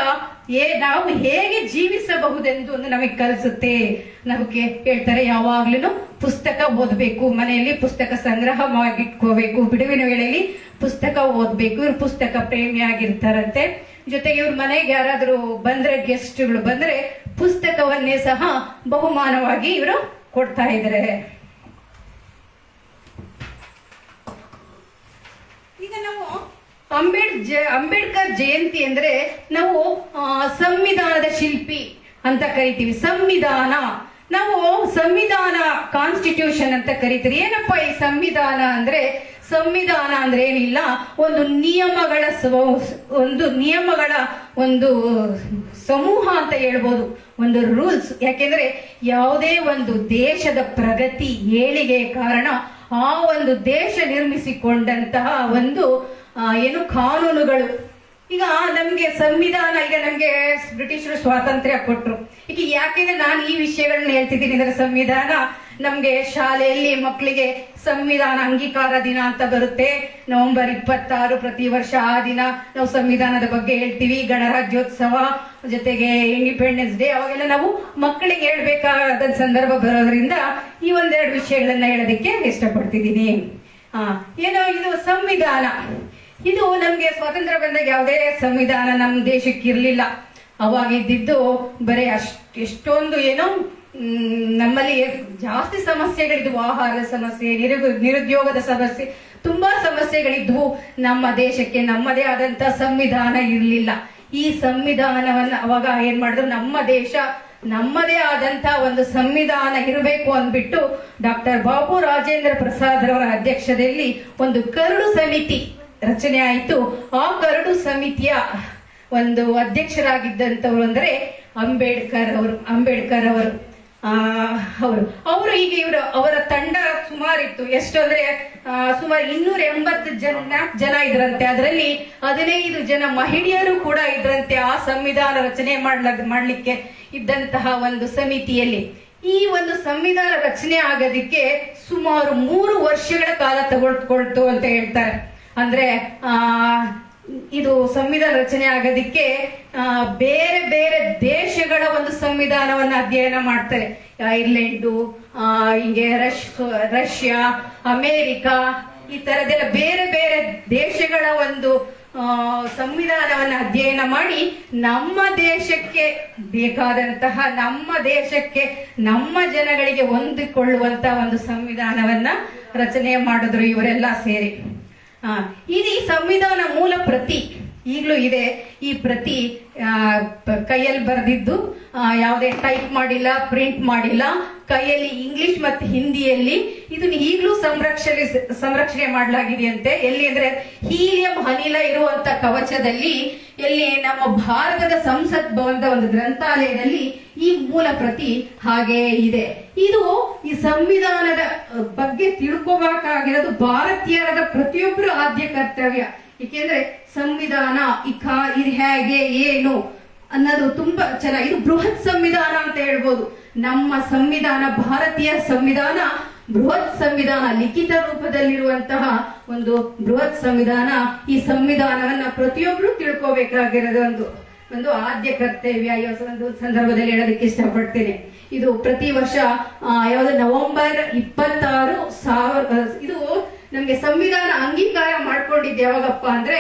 ನಾವು ಹೇಗೆ ಜೀವಿಸಬಹುದೆಂದು ನಮಗೆ ಕಲಿಸುತ್ತೆ. ನಮಗೆ ಹೇಳ್ತಾರೆ, ಯಾವಾಗ್ಲೂ ಪುಸ್ತಕ ಓದ್ಬೇಕು, ಮನೆಯಲ್ಲಿ ಪುಸ್ತಕ ಸಂಗ್ರಹ ಮಾಡಿಟ್ಕೋಬೇಕು, ಬಿಡುವಿನ ವೇಳೆಯಲ್ಲಿ ಪುಸ್ತಕ ಓದ್ಬೇಕು. ಇವ್ರು ಪುಸ್ತಕ ಪ್ರೇಮಿ ಆಗಿರ್ತಾರಂತೆ. ಜೊತೆಗೆ ಇವ್ರ ಮನೆಗೆ ಯಾರಾದ್ರೂ ಬಂದ್ರೆ, ಗೆಸ್ಟ್ಗಳು ಬಂದ್ರೆ ಪುಸ್ತಕವನ್ನೇ ಸಹ ಬಹುಮಾನವಾಗಿ ಇವರು ಕೊಡ್ತಾ ಇದ್ದಾರೆ. ಈಗ ನಾವು ಅಂಬೇಡ್ಕರ್ ಜಯಂತಿ ಅಂದ್ರೆ ನಾವು ಸಂವಿಧಾನದ ಶಿಲ್ಪಿ ಅಂತ ಕರಿತೀವಿ. ನಾವು ಸಂವಿಧಾನ ಕಾನ್ಸ್ಟಿಟ್ಯೂಷನ್ ಅಂತ ಕರಿತೀವಿ. ಏನಪ್ಪಾ ಈ ಸಂವಿಧಾನ ಅಂದ್ರೆ? ಸಂವಿಧಾನ ಅಂದ್ರೆ ಏನಿಲ್ಲ, ಒಂದು ನಿಯಮಗಳ ಒಂದು ಸಮೂಹ ಅಂತ ಹೇಳ್ಬೋದು, ಒಂದು ರೂಲ್ಸ್. ಯಾಕೆಂದ್ರೆ ಯಾವುದೇ ಒಂದು ದೇಶದ ಪ್ರಗತಿ ಏಳಿಗೆ ಕಾರಣ ಆ ಒಂದು ದೇಶ ನಿರ್ಮಿಸಿಕೊಂಡಂತಹ ಒಂದು ಕಾನೂನುಗಳು. ಈಗ ನಮ್ಗೆ ಸಂವಿಧಾನ, ಈಗ ನಮ್ಗೆ ಬ್ರಿಟಿಷರು ಸ್ವಾತಂತ್ರ್ಯ ಕೊಟ್ರು. ಈಗ ಯಾಕೆಂದ್ರೆ ನಾನು ಈ ವಿಷಯಗಳನ್ನ ಹೇಳ್ತಿದ್ದೀನಿ ಅಂದ್ರೆ, ಸಂವಿಧಾನ ನಮ್ಗೆ ಶಾಲೆಯಲ್ಲಿ ಮಕ್ಕಳಿಗೆ ಸಂವಿಧಾನ ಅಂಗೀಕಾರ ದಿನ ಅಂತ ಬರುತ್ತೆ, ನವೆಂಬರ್ 26 ಪ್ರತಿ ವರ್ಷ. ಆ ದಿನ ನಾವು ಸಂವಿಧಾನದ ಬಗ್ಗೆ ಹೇಳ್ತೀವಿ. ಗಣರಾಜ್ಯೋತ್ಸವ ಜೊತೆಗೆ ಇಂಡಿಪೆಂಡೆನ್ಸ್ ಡೇ, ಅವಾಗೆಲ್ಲ ನಾವು ಮಕ್ಕಳಿಗೆ ಹೇಳ್ಬೇಕಾದ ಸಂದರ್ಭ ಬರೋದ್ರಿಂದ ಈ 1-2 ವಿಷಯಗಳನ್ನ ಹೇಳೋದಕ್ಕೆ ಇಷ್ಟಪಡ್ತಿದ್ದೀನಿ. ಇದು ಸಂವಿಧಾನ. ಇದು ನಮ್ಗೆ ಸ್ವಾತಂತ್ರ್ಯ ಬಂದಾಗ ಯಾವುದೇ ಸಂವಿಧಾನ ನಮ್ಮ ದೇಶಕ್ಕೆ ಇರ್ಲಿಲ್ಲ. ಅವಾಗ ಇದ್ದಿದ್ದು ಬರೀ ಎಷ್ಟೊಂದು ನಮ್ಮಲ್ಲಿ ಜಾಸ್ತಿ ಸಮಸ್ಯೆಗಳಿದ್ವು. ಆಹಾರದ ಸಮಸ್ಯೆ, ನಿರುದ್ಯೋಗದ ಸಮಸ್ಯೆ, ತುಂಬಾ ಸಮಸ್ಯೆಗಳಿದ್ವು. ನಮ್ಮ ದೇಶಕ್ಕೆ ನಮ್ಮದೇ ಆದಂತ ಸಂವಿಧಾನ ಇರ್ಲಿಲ್ಲ. ಈ ಸಂವಿಧಾನವನ್ನ ಅವಾಗ ಏನ್ ಮಾಡಿದ್ರು, ನಮ್ಮ ದೇಶ ನಮ್ಮದೇ ಆದಂತ ಒಂದು ಸಂವಿಧಾನ ಇರಬೇಕು ಅಂದ್ಬಿಟ್ಟು ಡಾಕ್ಟರ್ ಬಾಬು ರಾಜೇಂದ್ರ ಪ್ರಸಾದ್ ಅವರ ಅಧ್ಯಕ್ಷತೆಯಲ್ಲಿ ಒಂದು ಕರಡು ಸಮಿತಿ ರಚನೆ ಆಯಿತು. ಆ ಕರಡು ಸಮಿತಿಯ ಒಂದು ಅಧ್ಯಕ್ಷರಾಗಿದ್ದಂಥವ್ರು ಅಂದ್ರೆ ಅಂಬೇಡ್ಕರ್ ಅವರು ಈಗ ಅವರ ತಂಡ ಸುಮಾರಿತ್ತು. ಎಷ್ಟು ಅಂದ್ರೆ ಸುಮಾರು 280 ಜನ ಇದ್ರಂತೆ. ಅದರಲ್ಲಿ 15 ಜನ ಮಹಿಳೆಯರು ಕೂಡ ಇದ್ರಂತೆ ಆ ಸಂವಿಧಾನ ರಚನೆ ಮಾಡ್ಲಿಕ್ಕೆ ಇದ್ದಂತಹ ಒಂದು ಸಮಿತಿಯಲ್ಲಿ. ಈ ಒಂದು ಸಂವಿಧಾನ ರಚನೆ ಆಗೋದಿಕ್ಕೆ ಸುಮಾರು 3 ವರ್ಷಗಳ ಕಾಲ ತಗೊಳ್ತು ಅಂತ ಹೇಳ್ತಾರೆ. ಅಂದ್ರೆ ಇದು ಸಂವಿಧಾನ ರಚನೆ ಆಗೋದಿಕ್ಕೆ ಬೇರೆ ಬೇರೆ ದೇಶಗಳ ಒಂದು ಸಂವಿಧಾನವನ್ನ ಅಧ್ಯಯನ ಮಾಡ್ತಾರೆ. ಐರ್ಲೆಂಡು, ಹಿಂಗೆ ರಷ್ಯಾ, ಅಮೇರಿಕಾ, ಈ ತರದೆಲ್ಲ ಬೇರೆ ಬೇರೆ ದೇಶಗಳ ಒಂದು ಸಂವಿಧಾನವನ್ನ ಅಧ್ಯಯನ ಮಾಡಿ ನಮ್ಮ ದೇಶಕ್ಕೆ ಬೇಕಾದಂತಹ, ನಮ್ಮ ಜನಗಳಿಗೆ ಹೊಂದಿಕೊಳ್ಳುವಂತ ಒಂದು ಸಂವಿಧಾನವನ್ನ ರಚನೆ ಮಾಡಿದ್ರು ಇವರೆಲ್ಲ ಸೇರಿ. ಇದು ಈ ಸಂವಿಧಾನ ಮೂಲ ಪ್ರತಿ ಈಗಲೂ ಇದೆ. ಈ ಪ್ರತಿ ಕೈಯಲ್ಲಿ ಬರೆದಿದ್ದು, ಯಾವುದೇ ಟೈಪ್ ಮಾಡಿಲ್ಲ, ಪ್ರಿಂಟ್ ಮಾಡಿಲ್ಲ, ಕೈಯಲ್ಲಿ ಇಂಗ್ಲಿಷ್ ಮತ್ತು ಹಿಂದಿಯಲ್ಲಿ ಇದನ್ನ ಈಗಲೂ ಸಂರಕ್ಷಣೆ ಮಾಡಲಾಗಿದೆಯಂತೆ. ಎಲ್ಲಿ ಅಂದ್ರೆ ಹೀಲಿಯಂ ಅನಿಲ ಇರುವಂತ ಕವಚದಲ್ಲಿ, ಎಲ್ಲಿ ನಮ್ಮ ಭಾರತದ ಸಂಸತ್ ಭವನದ ಒಂದು ಗ್ರಂಥಾಲಯದಲ್ಲಿ ಈ ಮೂಲ ಪ್ರತಿ ಹಾಗೆ ಇದೆ. ಇದು ಈ ಸಂವಿಧಾನದ ಬಗ್ಗೆ ತಿಳ್ಕೋಬೇಕಾಗಿರೋದು ಭಾರತೀಯರಾದ ಪ್ರತಿಯೊಬ್ಬರು ಆದ್ಯ ಕರ್ತವ್ಯ. ಏಕೆಂದ್ರೆ ಸಂವಿಧಾನ ಇದು ಹೇಗೆ ಏನು ಅನ್ನೋದು ತುಂಬಾ ಚೆನ್ನಾಗಿ, ಇದು ಬೃಹತ್ ಸಂವಿಧಾನ ಅಂತ ಹೇಳ್ಬೋದು. ನಮ್ಮ ಸಂವಿಧಾನ, ಭಾರತೀಯ ಸಂವಿಧಾನ ಬೃಹತ್ ಸಂವಿಧಾನ, ಲಿಖಿತ ರೂಪದಲ್ಲಿರುವಂತಹ ಒಂದು ಬೃಹತ್ ಸಂವಿಧಾನ. ಈ ಸಂವಿಧಾನವನ್ನ ಪ್ರತಿಯೊಬ್ರು ತಿಳ್ಕೋಬೇಕಾಗಿರೋದು ಒಂದು ಆದ್ಯ ಕರ್ತವ್ಯ. ಈ ಒಂದು ಸಂದರ್ಭದಲ್ಲಿ ಹೇಳೋದಕ್ಕೆ ಇಷ್ಟಪಡ್ತೇನೆ. ಇದು ಪ್ರತಿ ವರ್ಷ ನವೆಂಬರ್ 26 ಇದು ನಮ್ಗೆ ಸಂವಿಧಾನ ಅಂಗೀಕಾರ ಮಾಡ್ಕೊಂಡು ಮಾಡ್ಕೊಂಡಿದ್ದು ಯಾವಾಗಪ್ಪ ಅಂದ್ರೆ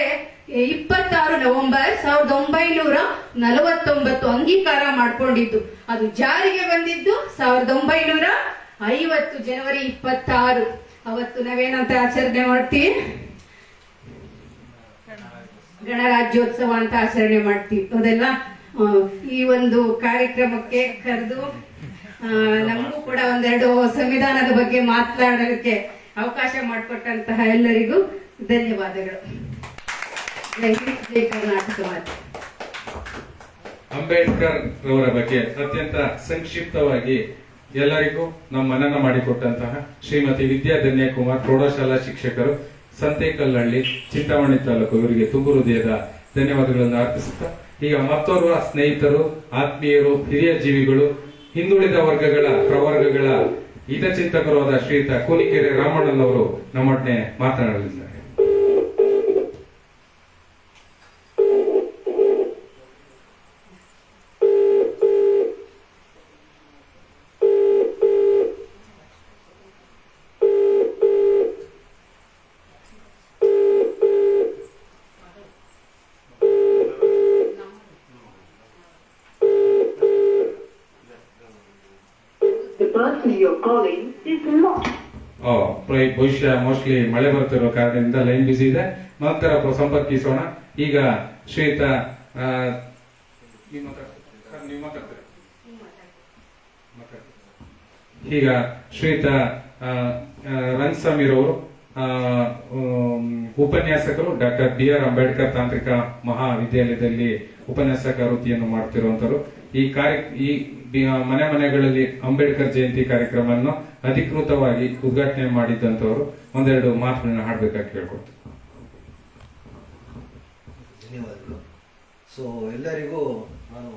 26 ನವೆಂಬರ್ 1949 ಅಂಗೀಕಾರ ಮಾಡ್ಕೊಂಡಿದ್ದು. ಅದು ಜಾರಿಗೆ ಬಂದಿದ್ದು 1950 ಜನವರಿ 26. ಅವತ್ತು ನಾವೇನಂತ ಆಚರಣೆ ಮಾಡ್ತೀವಿ, ಗಣರಾಜ್ಯೋತ್ಸವ ಅಂತ ಆಚರಣೆ ಮಾಡ್ತೀವಿ. ಅದೆಲ್ಲ ಈ ಒಂದು ಕಾರ್ಯಕ್ರಮಕ್ಕೆ ಕರೆದು ನಮಗೂ ಕೂಡ ಒಂದೆರಡು ಸಂವಿಧಾನದ ಬಗ್ಗೆ ಮಾತನಾಡಲಿಕ್ಕೆ ಅವಕಾಶ ಮಾಡಿಕೊಟ್ಟಂತಹ ಎಲ್ಲರಿಗೂ ಧನ್ಯವಾದಗಳು. ಜೈ ಹಿಂದ್, ಜೈ ಕರ್ನಾಟಕ ಮಾತೆ. ಅಂಬೇಡ್ಕರ್ ಅವರ ಬಗ್ಗೆ ಅತ್ಯಂತ ಸಂಕ್ಷಿಪ್ತವಾಗಿ ಎಲ್ಲರಿಗೂ ನಮ್ಮ ಮನನ ಮಾಡಿಕೊಟ್ಟಂತಹ ಶ್ರೀಮತಿ ವಿದ್ಯಾಧನ್ಯ ಕುಮಾರ್, ಪ್ರೌಢಶಾಲಾ ಶಿಕ್ಷಕರು, ಸಂತೇಕಲ್ಲಹಳ್ಳಿ, ಚಿಂತಾಮಣಿ ತಾಲೂಕು, ಇವರಿಗೆ ತುಂಬು ಹೃದಯದ ಧನ್ಯವಾದಗಳನ್ನು ಅರ್ಪಿಸುತ್ತಾ, ಈಗ ಮತ್ತೋರ್ವ ಸ್ನೇಹಿತರು, ಆತ್ಮೀಯರು, ಹಿರಿಯ ಜೀವಿಗಳು, ಹಿಂದುಳಿದ ವರ್ಗಗಳ ಪ್ರವರ್ಗಗಳ ಹಿತಚಿಂತಕರು ಆದ ಶ್ರೀಯುತ ಕೂನಿಕೆರೆ ರಾಮಣ್ಣನವರು ನಮ್ಮೊಡನೆ ಮಾತನಾಡಲಿದ್ದಾರೆ. ಬಹುಶಃ ಮೋಸ್ಟ್ಲಿ ಮಳೆ ಬರ್ತಿರೋ ಕಾರಣದಿಂದ ಲೈನ್ ಬಿಸಿ ಇದೆ. ನಂತರ ಸಂಪರ್ಕಿಸೋಣ. ಈಗ ಶ್ರೀಯುತ ಈಗ ಶ್ರೀಯುತ ರಂಗಸ್ವಾಮಿರವರು ಉಪನ್ಯಾಸಕರು, ಡಾಕ್ಟರ್ BR ಅಂಬೇಡ್ಕರ್ ತಾಂತ್ರಿಕ ಮಹಾವಿದ್ಯಾಲಯದಲ್ಲಿ ಉಪನ್ಯಾಸಕ ವೃತ್ತಿಯನ್ನು ಮಾಡ್ತಿರುವಂತರು. ಈ ಮನೆ ಮನೆಗಳಲ್ಲಿ ಅಂಬೇಡ್ಕರ್ ಜಯಂತಿ ಕಾರ್ಯಕ್ರಮವನ್ನು ಅಧಿಕೃತವಾಗಿ ಉದ್ಘಾಟನೆ ಮಾಡಿದ್ದಂತವರು ಒಂದೆರಡು ಮಾತುಗಳನ್ನ ಹಾಡ್ಬೇಕಾಗಿ ಕೇಳ್ಕೊಡ್ತೀನಿ. ಧನ್ಯವಾದಗಳು. ಸೊ ಎಲ್ಲರಿಗೂ ನಾನು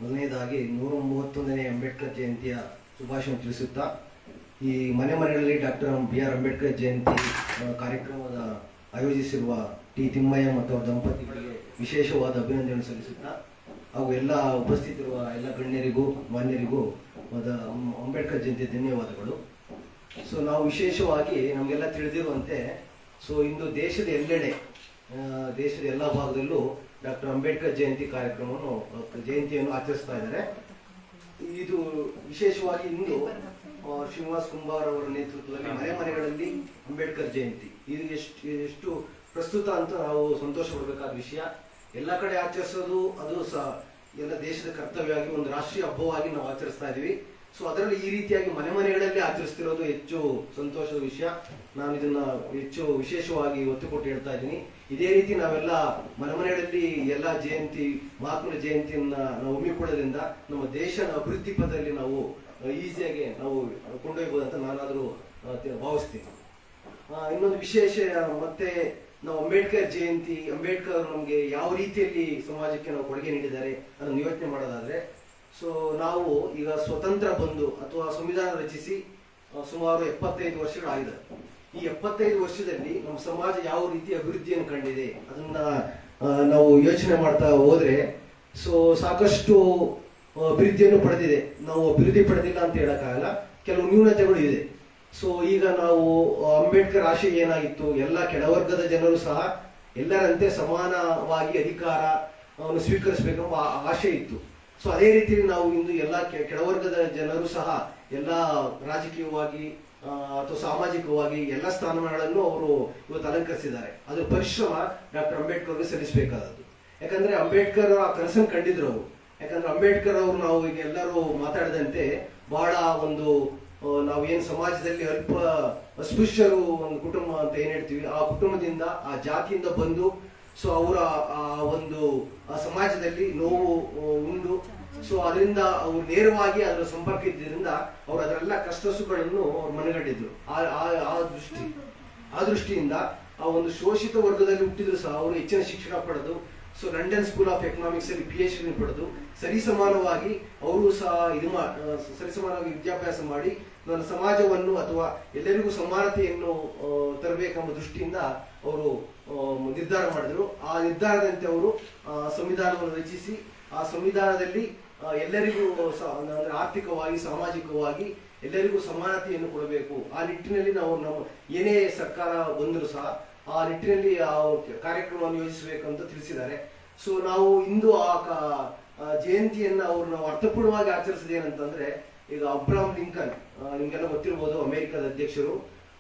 ಮೊದಲನೇದಾಗಿ 131ನೇ ಅಂಬೇಡ್ಕರ್ ಜಯಂತಿಯ ಶುಭಾಶಯ ತಿಳಿಸುತ್ತಾ, ಈ ಮನೆ ಮನೆಗಳಲ್ಲಿ ಡಾಕ್ಟರ್ BR ಅಂಬೇಡ್ಕರ್ ಜಯಂತಿ ಕಾರ್ಯಕ್ರಮದ ಆಯೋಜಿಸಿರುವ ಟಿ ತಿಮ್ಮಯ್ಯ ಮತ್ತು ಅವರ ದಂಪತಿಗಳಿಗೆ ವಿಶೇಷವಾದ ಅಭಿನಂದನೆ ಸಲ್ಲಿಸುತ್ತಾ, ಹಾಗೂ ಎಲ್ಲ ಉಪಸ್ಥಿತಿರುವ ಎಲ್ಲ ಗಣ್ಯರಿಗೂ ಮಾನ್ಯರಿಗೂ ಅಂಬೇಡ್ಕರ್ ಜಯಂತಿ ಧನ್ಯವಾದಗಳು. ಸೊ ನಾವು ವಿಶೇಷವಾಗಿ ನಮಗೆಲ್ಲ ತಿಳಿದಿರುವಂತೆ ಇಂದು ದೇಶದ ಎಲ್ಲೆಡೆ, ದೇಶದ ಎಲ್ಲ ಭಾಗದಲ್ಲೂ ಡಾಕ್ಟರ್ ಅಂಬೇಡ್ಕರ್ ಜಯಂತಿಯನ್ನು ಆಚರಿಸ್ತಾ ಇದ್ದಾರೆ. ಇದು ವಿಶೇಷವಾಗಿ ಇಂದು ಶ್ರೀನಿವಾಸ್ ಕುಂಬಾರ್ ಅವರ ನೇತೃತ್ವದಲ್ಲಿ ಮನೆ ಮನೆಗಳಲ್ಲಿ ಅಂಬೇಡ್ಕರ್ ಜಯಂತಿ ಇದು ಎಷ್ಟು ಪ್ರಸ್ತುತ ಅಂತ ನಾವು ಸಂತೋಷ ಪಡಬೇಕಾದ ವಿಷಯ. ಎಲ್ಲ ಕಡೆ ಆಚರಿಸೋದು ಅದು ಸಹ ಎಲ್ಲ ದೇಶದ ಕರ್ತವ್ಯವಾಗಿ ಒಂದು ರಾಷ್ಟ್ರೀಯ ಹಬ್ಬವಾಗಿ ನಾವು ಆಚರಿಸ್ತಾ ಇದೀವಿ. ಸೊ ಅದರಲ್ಲಿ ಈ ರೀತಿಯಾಗಿ ಮನೆ ಮನೆಗಳಲ್ಲಿ ಆಚರಿಸ್ತಿರೋದು ಹೆಚ್ಚು ಸಂತೋಷದ ವಿಷಯ. ನಾನು ಇದನ್ನ ಹೆಚ್ಚು ವಿಶೇಷವಾಗಿ ಒತ್ತು ಕೊಟ್ಟು ಹೇಳ್ತಾ ಇದ್ದೀನಿ. ಇದೇ ರೀತಿ ನಾವೆಲ್ಲ ಮನೆ ಮನೆಗಳಲ್ಲಿ ಎಲ್ಲ ಜಯಂತಿ, ಮಹಾತ್ಮನ ಜಯಂತಿಯನ್ನ ನಾವು ಹಮ್ಮಿಕೊಳ್ಳೋದ್ರಿಂದ ನಮ್ಮ ದೇಶದ ಅಭಿವೃದ್ಧಿ ಪಥದಲ್ಲಿ ನಾವು ಈಸಿಯಾಗಿ ನಾವು ಕೊಂಡೊಯ್ಯಬಹುದಂತ ನಾನಾದರೂ ಭಾವಿಸ್ತೀನಿ. ಇನ್ನೊಂದು ವಿಶೇಷ, ಮತ್ತೆ ನಾವು ಅಂಬೇಡ್ಕರ್ ಜಯಂತಿ, ಅಂಬೇಡ್ಕರ್ ನಮಗೆ ಯಾವ ರೀತಿಯಲ್ಲಿ ಸಮಾಜಕ್ಕೆ ನಾವು ಕೊಡುಗೆ ನೀಡಿದ್ದಾರೆ ಅದನ್ನು ಯೋಚನೆ ಮಾಡೋದಾದ್ರೆ, ನಾವು ಈಗ ಸ್ವತಂತ್ರ ಬಂದು ಅಥವಾ ಸಂವಿಧಾನ ರಚಿಸಿ ಸುಮಾರು 75 ವರ್ಷಗಳಾಗಿದೆ. ಈ 75 ವರ್ಷದಲ್ಲಿ ನಮ್ಮ ಸಮಾಜ ಯಾವ ರೀತಿ ಅಭಿವೃದ್ಧಿಯನ್ನು ಕಂಡಿದೆ ಅದನ್ನ ನಾವು ಯೋಚನೆ ಮಾಡ್ತಾ ಹೋದ್ರೆ ಸಾಕಷ್ಟು ಅಭಿವೃದ್ಧಿಯನ್ನು ಪಡೆದಿದೆ. ನಾವು ಅಭಿವೃದ್ಧಿ ಪಡೆದಿಲ್ಲ ಅಂತ ಹೇಳಕ್ಕಾಗಲ್ಲ, ಕೆಲವು ನ್ಯೂನತೆಗಳು ಇದೆ. ಈಗ ನಾವು ಅಂಬೇಡ್ಕರ್ ಆಶಯ ಏನಾಗಿತ್ತು, ಎಲ್ಲ ಕೆಳವರ್ಗದ ಜನರು ಸಹ ಎಲ್ಲರಂತೆ ಸಮಾನವಾಗಿ ಅಧಿಕಾರವನ್ನು ಸ್ವೀಕರಿಸಬೇಕೆಂಬ ಆಶಯ ಇತ್ತು. ಅದೇ ರೀತಿ ನಾವು ಇಂದು ಎಲ್ಲ ಕೆಳವರ್ಗದ ಜನರು ಸಹ ಎಲ್ಲ ರಾಜಕೀಯವಾಗಿ ಅಥವಾ ಸಾಮಾಜಿಕವಾಗಿ ಎಲ್ಲ ಸ್ಥಾನಮಾನಗಳನ್ನು ಅವರು ಇವತ್ತು ಅಲಂಕರಿಸಿದ್ದಾರೆ. ಅದ್ರ ಪರಿಶ್ರಮ ಡಾಕ್ಟರ್ ಅಂಬೇಡ್ಕರ್ಗೆ ಸಲ್ಲಿಸಬೇಕಾದದ್ದು. ಯಾಕಂದ್ರೆ ಅಂಬೇಡ್ಕರ್ ಆ ಕನಸನ್ನು ಕಂಡಿದ್ರು ಅವರು. ಯಾಕಂದ್ರೆ ಅಂಬೇಡ್ಕರ್ ಅವರು ನಾವು ಈಗ ಎಲ್ಲರೂ ಮಾತಾಡಿದಂತೆ ಬಹಳ ಒಂದು ನಾವೇನು ಸಮಾಜದಲ್ಲಿ ಅಲ್ಪ ಅಸ್ಪೃಶ್ಯರು ಒಂದು ಕುಟುಂಬ ಅಂತ ಏನ್ ಹೇಳ್ತೀವಿ, ಆ ಕುಟುಂಬದಿಂದ ಆ ಜಾತಿಯಿಂದ ಬಂದು ಅವರ ಒಂದು ಸಮಾಜದಲ್ಲಿ ನೋವು ಉಂಡು ಅದರಿಂದ ಅವರು ನೇರವಾಗಿ ಅದರ ಸಂಪರ್ಕ ಇದ್ದರಿಂದ ಅವರು ಅದರೆಲ್ಲ ಕಷ್ಟ ಸುಖಗಳನ್ನು ಅವ್ರು ಮನಗಂಡಿದ್ರು. ಆ ದೃಷ್ಟಿಯಿಂದ ಆ ಒಂದು ಶೋಷಿತ ವರ್ಗದಲ್ಲಿ ಹುಟ್ಟಿದ್ರು ಸಹ ಅವರು ಹೆಚ್ಚಿನ ಶಿಕ್ಷಣ ಪಡೆದು ಲಂಡನ್ ಸ್ಕೂಲ್ ಆಫ್ ಎಕನಾಮಿಕ್ಸ್ ಅಲ್ಲಿ PhD ಪಡೆದು ಸರಿಸಮಾನವಾಗಿ ಅವರು ಸಹ ಸರಿಸಮಾನವಾಗಿ ವಿದ್ಯಾಭ್ಯಾಸ ಮಾಡಿ ನನ್ನ ಸಮಾಜವನ್ನು ಅಥವಾ ಎಲ್ಲರಿಗೂ ಸಮಾನತೆಯನ್ನು ತರಬೇಕೆಂಬ ದೃಷ್ಟಿಯಿಂದ ಅವರು ನಿರ್ಧಾರ ಮಾಡಿದ್ರು. ಆ ನಿರ್ಧಾರದಂತೆ ಅವರು ಸಂವಿಧಾನವನ್ನು ರಚಿಸಿ ಆ ಸಂವಿಧಾನದಲ್ಲಿ ಎಲ್ಲರಿಗೂ ಆರ್ಥಿಕವಾಗಿ ಸಾಮಾಜಿಕವಾಗಿ ಎಲ್ಲರಿಗೂ ಸಮಾನತೆಯನ್ನು ಕೊಡಬೇಕು. ಆ ನಿಟ್ಟಿನಲ್ಲಿ ನಾವು ನಮ್ಮ ಏನೇ ಸರ್ಕಾರ ಬಂದರೂ ಸಹ ಆ ನಿಟ್ಟಿನಲ್ಲಿ ಆ ಕಾರ್ಯಕ್ರಮವನ್ನು ಯೋಜಿಸಬೇಕಂತ ತಿಳಿಸಿದ್ದಾರೆ. ಸೊ ನಾವು ಇಂದು ಜಯಂತಿಯನ್ನ ಅವ್ರು ನಾವು ಅರ್ಥಪೂರ್ಣವಾಗಿ ಆಚರಿಸೋದೇನಂತಂದ್ರೆ, ಈಗ ಅಬ್ರಹಾಂ ಲಿಂಕನ್ ನಿಮ್ಗೆಲ್ಲ ಗೊತ್ತಿರ್ಬೋದು, ಅಮೆರಿಕದ ಅಧ್ಯಕ್ಷರು,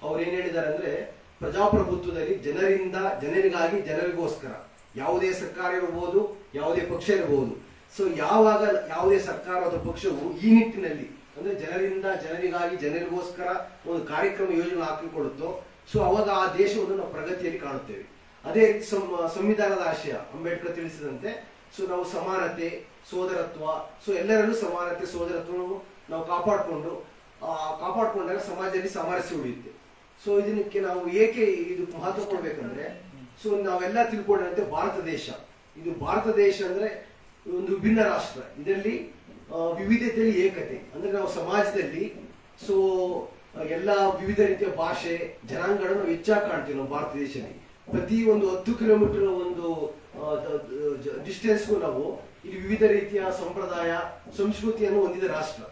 ಅವ್ರು ಏನ್ ಹೇಳಿದ್ದಾರೆ ಅಂದ್ರೆ, ಪ್ರಜಾಪ್ರಭುತ್ವದಲ್ಲಿ ಜನರಿಂದ ಜನರಿಗಾಗಿ ಜನರಿಗೋಸ್ಕರ, ಯಾವುದೇ ಸರ್ಕಾರ ಇರಬಹುದು, ಯಾವುದೇ ಪಕ್ಷ ಇರಬಹುದು. ಸೊ ಯಾವಾಗ ಯಾವುದೇ ಸರ್ಕಾರ ಅಥವಾ ಪಕ್ಷವು ಈ ನಿಟ್ಟಿನಲ್ಲಿ ಅಂದ್ರೆ ಜನರಿಂದ ಜನರಿಗಾಗಿ ಜನರಿಗೋಸ್ಕರ ಒಂದು ಕಾರ್ಯಕ್ರಮ ಯೋಜನೆ ಹಾಕಿಕೊಳ್ಳುತ್ತೋ, ಸೊ ಅವಾಗ ಆ ದೇಶವನ್ನು ನಾವು ಪ್ರಗತಿಯಲ್ಲಿ ಕಾಣುತ್ತೇವೆ. ಅದೇ ರೀತಿ ಸಂವಿಧಾನದ ಆಶಯ ಅಂಬೇಡ್ಕರ್ ತಿಳಿಸಿದಂತೆ, ಸೊ ನಾವು ಸಮಾನತೆ, ಸೋದರತ್ವ, ಸೊ ಎಲ್ಲರಲ್ಲೂ ಸಮಾನತೆ, ಸೋದರತ್ವವನ್ನು ನಾವು ಕಾಪಾಡಿಕೊಂಡಾಗ ಸಮಾಜದಲ್ಲಿ ಸಾಮರಸ್ಯ ಉಳಿಯುತ್ತೆ. ಸೊ ಇದಕ್ಕೆ ನಾವು ಏಕೆ ಇದು ಮಹತ್ವ ಕೊಡ್ಬೇಕಂದ್ರೆ, ಸೊ ನಾವೆಲ್ಲ ತಿಳ್ಕೊಂಡಂತೆ ಭಾರತ ದೇಶ ಅಂದ್ರೆ ಒಂದು ವಿಭಿನ್ನ ರಾಷ್ಟ್ರ. ಇದರಲ್ಲಿ ವಿವಿಧತೆಯಲ್ಲಿ ಏಕತೆ ಅಂದ್ರೆ ನಾವು ಸಮಾಜದಲ್ಲಿ ಸೊ ಎಲ್ಲ ವಿವಿಧ ರೀತಿಯ ಭಾಷೆ, ಜನಾಂಗಗಳನ್ನು ನಾವು ಹೆಚ್ಚಾಗಿ ಕಾಣ್ತೀವಿ. ನಾವು ಭಾರತ ದೇಶದಲ್ಲಿ ಪ್ರತಿ ಒಂದು 10 ಕಿಲೋಮೀಟರ್ ಒಂದು ಡಿಸ್ಟೆನ್ಸ್ಗೂ ನಾವು ಇಲ್ಲಿ ವಿವಿಧ ರೀತಿಯ ಸಂಪ್ರದಾಯ, ಸಂಸ್ಕೃತಿಯನ್ನು ಹೊಂದಿದ ರಾಷ್ಟ್ರ.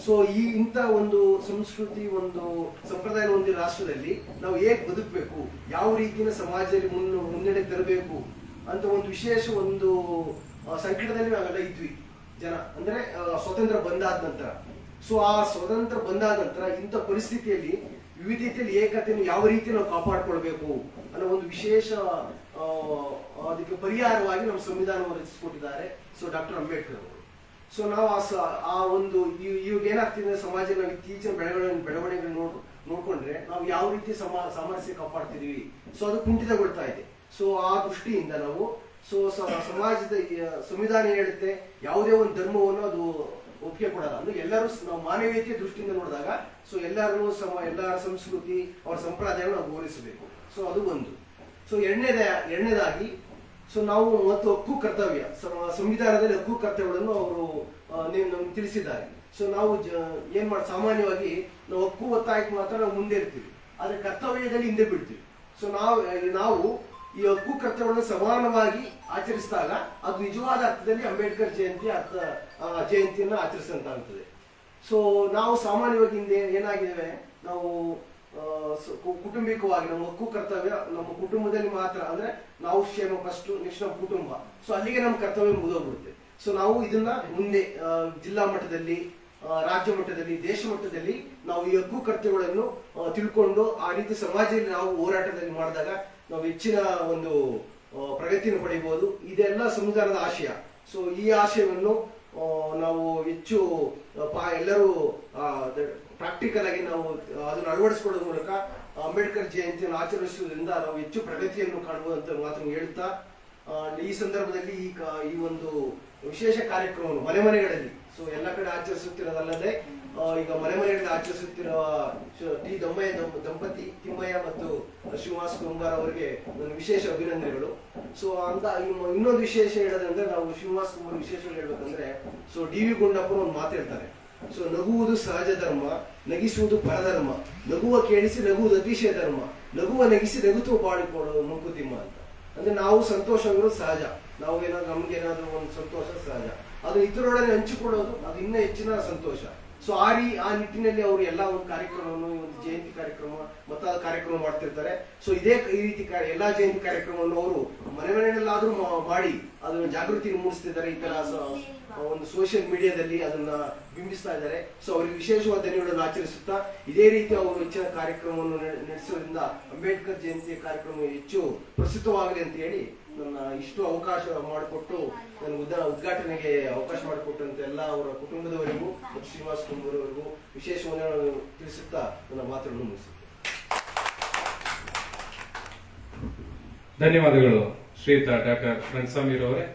ಸೊ ಇಂಥ ಒಂದು ಸಂಸ್ಕೃತಿ, ಒಂದು ಸಂಪ್ರದಾಯ ಹೊಂದಿದ ರಾಷ್ಟ್ರದಲ್ಲಿ ನಾವು ಹೇಗೆ ಬದುಕಬೇಕು, ಯಾವ ರೀತಿಯ ಸಮಾಜದಲ್ಲಿ ಮುನ್ನಡೆ ತರಬೇಕು ಅಂತ ಒಂದು ವಿಶೇಷ ಒಂದು ಸಂಕಟದಲ್ಲಿ ನಾವೆಲ್ಲ ಇದ್ವಿ ಜನ. ಅಂದ್ರೆ ಸ್ವತಂತ್ರ ಬಂದಾದ ನಂತರ, ಸೊ ಆ ಸ್ವತಂತ್ರ ಬಂದಾದ ನಂತರ ಇಂಥ ಪರಿಸ್ಥಿತಿಯಲ್ಲಿ ವಿವಿಧತೆಯಲ್ಲಿ ಏಕತೆಯನ್ನು ಯಾವ ರೀತಿ ನಾವು ಕಾಪಾಡ್ಕೊಳ್ಬೇಕು ಅನ್ನೋ ಒಂದು ವಿಶೇಷ ಅದಕ್ಕೆ ಪರಿಹಾರವಾಗಿ ನಮ್ಮ ಸಂವಿಧಾನವನ್ನು ರಚಿಸಿಕೊಟ್ಟಿದ್ದಾರೆ ಸೊ ಡಾಕ್ಟರ್ ಅಂಬೇಡ್ಕರ್ ಅವರು. ಸೊ ನಾವು ಆ ಒಂದು ಇವಾಗ ಏನಾಗ್ತಿದೆ ಸಮಾಜ, ನಾವು ಇತ್ತೀಚಿನ ಬೆಳವಣಿಗೆ ನೋಡ್ಕೊಂಡ್ರೆ ನಾವು ಯಾವ ರೀತಿ ಸಾಮರಸ್ಯ ಕಾಪಾಡ್ತಿದೀವಿ, ಸೊ ಅದು ಕುಂಠಿತಗೊಳ್ತಾ ಇದೆ. ಸೊ ಆ ದೃಷ್ಟಿಯಿಂದ ನಾವು ಸೊ ಸಮಾಜದ ಸಂವಿಧಾನ ಹೇಳುತ್ತೆ ಯಾವುದೇ ಒಂದು ಧರ್ಮವನ್ನು ಅದು ಒಪ್ಪಿಗೆ ಕೊಡಲ್ಲ. ಅಂದ್ರೆ ಎಲ್ಲರೂ ನಾವು ಮಾನವೀಯತೆ ದೃಷ್ಟಿಯಿಂದ ನೋಡಿದಾಗ ಸೊ ಎಲ್ಲರೂ ಎಲ್ಲರ ಸಂಸ್ಕೃತಿ, ಅವರ ಸಂಪ್ರದಾಯವನ್ನು ನಾವು ಗೌರವಿಸಬೇಕು. ಸೊ ಅದು ಒಂದು. ಸೊ ಎರಡನೇದಾಗಿ ಸೊ ನಾವು ಮತ್ತು ಹಕ್ಕು ಕರ್ತವ್ಯ, ಸಂವಿಧಾನದಲ್ಲಿ ಹಕ್ಕು ಕರ್ತವ್ಯಗಳನ್ನು ಅವರು ನಮ್ಗೆ ತಿಳಿಸಿದ್ದಾರೆ. ಸೊ ನಾವು ಸಾಮಾನ್ಯವಾಗಿ ನಾವು ಹಕ್ಕು ಒತ್ತಾಯಕ್ಕೆ ಮಾತ್ರ ನಾವು ಮುಂದೆ ಇರ್ತೀವಿ, ಆದ್ರೆ ಕರ್ತವ್ಯದಲ್ಲಿ ಹಿಂದೆ ಬಿಡ್ತೀವಿ. ಸೊ ನಾವು ಈ ಹಕ್ಕು ಕರ್ತವ್ಯಗಳನ್ನು ಸಮಾನವಾಗಿ ಆಚರಿಸಿದಾಗ ಅದು ನಿಜವಾದ ಅರ್ಥದಲ್ಲಿ ಅಂಬೇಡ್ಕರ್ ಜಯಂತಿಯನ್ನು ಆಚರಿಸಿದಂತಾಗುತ್ತದೆ. ಸೊ ನಾವು ಸಾಮಾನ್ಯವಾಗಿ ಹಿಂದೆ ಏನಾಗಿದ್ದೇವೆ, ನಾವು ಕುಟುಂಬಿಕವಾಗಿ ನಮ್ಮ ಹಕ್ಕು ಕರ್ತವ್ಯ ನಮ್ಮ ಕುಟುಂಬದಲ್ಲಿ ಮಾತ್ರ, ಅಂದ್ರೆ ನಾವು ಕ್ಷೇಮ ಫಸ್ಟ್, ನೆಕ್ಸ್ಟ್ ನಮ್ಮ ಕುಟುಂಬ, ಸೊ ಅಲ್ಲಿಗೆ ನಮ್ಮ ಕರ್ತವ್ಯ ಮುಗಿದೋಗ್ಬಿಡುತ್ತೆ. ಸೊ ನಾವು ಇದನ್ನ ಮುಂದೆ ಜಿಲ್ಲಾ ಮಟ್ಟದಲ್ಲಿ, ರಾಜ್ಯ ಮಟ್ಟದಲ್ಲಿ, ದೇಶ ಮಟ್ಟದಲ್ಲಿ ನಾವು ಈ ಹಕ್ಕು ಕರ್ತವ್ಯಗಳನ್ನು ತಿಳ್ಕೊಂಡು ಆ ರೀತಿ ಸಮಾಜದಲ್ಲಿ ನಾವು ಹೋರಾಟದಲ್ಲಿ ಮಾಡಿದಾಗ ನಾವು ಹೆಚ್ಚಿನ ಒಂದು ಪ್ರಗತಿಯನ್ನು ಪಡೆಯಬಹುದು. ಇದೆಲ್ಲ ಸಂವಿಧಾನದ ಆಶಯ. ಸೊ ಈ ಆಶಯವನ್ನು ನಾವು ಹೆಚ್ಚು ಎಲ್ಲರೂ ಪ್ರಾಕ್ಟಿಕಲ್ ಆಗಿ ನಾವು ಅದನ್ನು ಅಳವಡಿಸಿಕೊಳ್ಳೋದ್ರ ಮೂಲಕ ಅಂಬೇಡ್ಕರ್ ಜಯಂತಿಯನ್ನು ಆಚರಿಸುವುದರಿಂದ ನಾವು ಹೆಚ್ಚು ಪ್ರಗತಿಯನ್ನು ಕಾಣಬಹುದು ಅಂತ ಮಾತನ್ನು ಹೇಳ್ತಾ, ಈ ಸಂದರ್ಭದಲ್ಲಿ ಈ ಒಂದು ವಿಶೇಷ ಕಾರ್ಯಕ್ರಮವನ್ನು ಮನೆಗಳಲ್ಲಿ ಸೊ ಎಲ್ಲ ಕಡೆ ಆಚರಿಸುತ್ತಿರೋದಲ್ಲದೆ ಈಗ ಮನೆಗಳಲ್ಲಿ ಆಚರಿಸುತ್ತಿರುವ ಟಿ ದಂಪತಿ ತಿಮ್ಮಯ್ಯ ಮತ್ತು ಶ್ರೀನಿವಾಸ್ ಕುಂಬಾರ್ ಅವರಿಗೆ ನನ್ನ ವಿಶೇಷ ಅಭಿನಂದನೆಗಳು. ಸೊ ಅಂತ ಇನ್ನೊಂದು ವಿಶೇಷ ಹೇಳೋದಂದ್ರೆ, ನಾವು ಶ್ರೀನಿವಾಸ್ ಕುಂಬಾರ್ ವಿಶೇಷ ಹೇಳ್ಬೇಕಂದ್ರೆ, ಸೊ ಡಿ ವಿ ಗುಂಡಪ್ಪನ ಒಂದು ಮಾತು ಹೇಳ್ತಾರೆ. ಸೊ ನಗುವುದು ಸಹಜ ಧರ್ಮ, ನಗಿಸುವುದು ಪರಧರ್ಮ, ನಗುವ ಕೇಳಿಸಿ ನಗುವುದು ಅತಿಶಯ ಧರ್ಮ, ನಗುವ ನಗಿಸಿ ನಗುತ್ತುವ ಬಾಳಿಕೊಳ್ಳುವ ಮಂಕುತಿಮ್ಮ ಅಂತ. ಅಂದ್ರೆ ನಾವು ಸಂತೋಷವಿರೋದು ಸಹಜ, ನಾವು ನಮ್ಗೇನಾದ್ರೂ ಒಂದು ಸಂತೋಷ ಸಹಜ, ಅದು ಇತರರೊಡನೆ ಹಂಚಿಕೊಳ್ಳೋದು ಅದು ಇನ್ನೂ ಹೆಚ್ಚಿನ ಸಂತೋಷ. ಸೊ ಆ ನಿಟ್ಟಿನಲ್ಲಿ ಅವರು ಎಲ್ಲ ಒಂದು ಕಾರ್ಯಕ್ರಮವನ್ನು, ಒಂದು ಜಯಂತಿ ಕಾರ್ಯಕ್ರಮ ಮತ್ತಾದ ಕಾರ್ಯಕ್ರಮ ಮಾಡ್ತಿರ್ತಾರೆ. ಸೊ ಈ ರೀತಿ ಎಲ್ಲಾ ಜಯಂತಿ ಕಾರ್ಯಕ್ರಮವನ್ನು ಅವರು ಮನೆಯಲ್ಲಾದ್ರೂ ಮಾಡಿ ಅದನ್ನ ಜಾಗೃತಿ ಮೂಡಿಸ್ತಿದ್ದಾರೆ. ಈ ತರ ಒಂದು ಸೋಷಿಯಲ್ ಮೀಡಿಯಾದಲ್ಲಿ ಅದನ್ನ ಬಿಂಬಿಸ್ತಾ ಇದ್ದಾರೆ. ಸೊ ಅವರಿಗೆ ವಿಶೇಷವಾದ ಧನ್ಯವಾದಗಳನ್ನು ಆಚರಿಸುತ್ತಾ, ಇದೇ ರೀತಿ ಅವರು ಹೆಚ್ಚಿನ ಕಾರ್ಯಕ್ರಮವನ್ನು ನಡೆಸೋದ್ರಿಂದ ಅಂಬೇಡ್ಕರ್ ಜಯಂತಿಯ ಕಾರ್ಯಕ್ರಮ ಹೆಚ್ಚು ಪ್ರಸ್ತುತವಾಗಲಿ ಅಂತ ಹೇಳಿ ನನ್ನ ಇಷ್ಟು ಅವಕಾಶ ಮಾಡಿಕೊಟ್ಟು, ನನ್ನ ಉದ್ಘಾಟನೆಗೆ ಅವಕಾಶ ಮಾಡಿಕೊಟ್ಟಂತ ಎಲ್ಲ ಅವರ ಕುಟುಂಬದವರಿಗೂ ಮತ್ತು ಶ್ರೀನಿವಾಸ್ ಕುಂಬಾರ್ ಅವರಿಗೂ ವಿಶೇಷವನ್ನು ತಿಳಿಸುತ್ತಾ ನನ್ನ ಮಾತುಗಳನ್ನು ಮುಗಿಸುತ್ತೇನೆ. ಧನ್ಯವಾದಗಳು ಶ್ರೀಯುತ ಡಾಕ್ಟರ್ ರಂಗಸ್ವಾಮಿರವರೇ.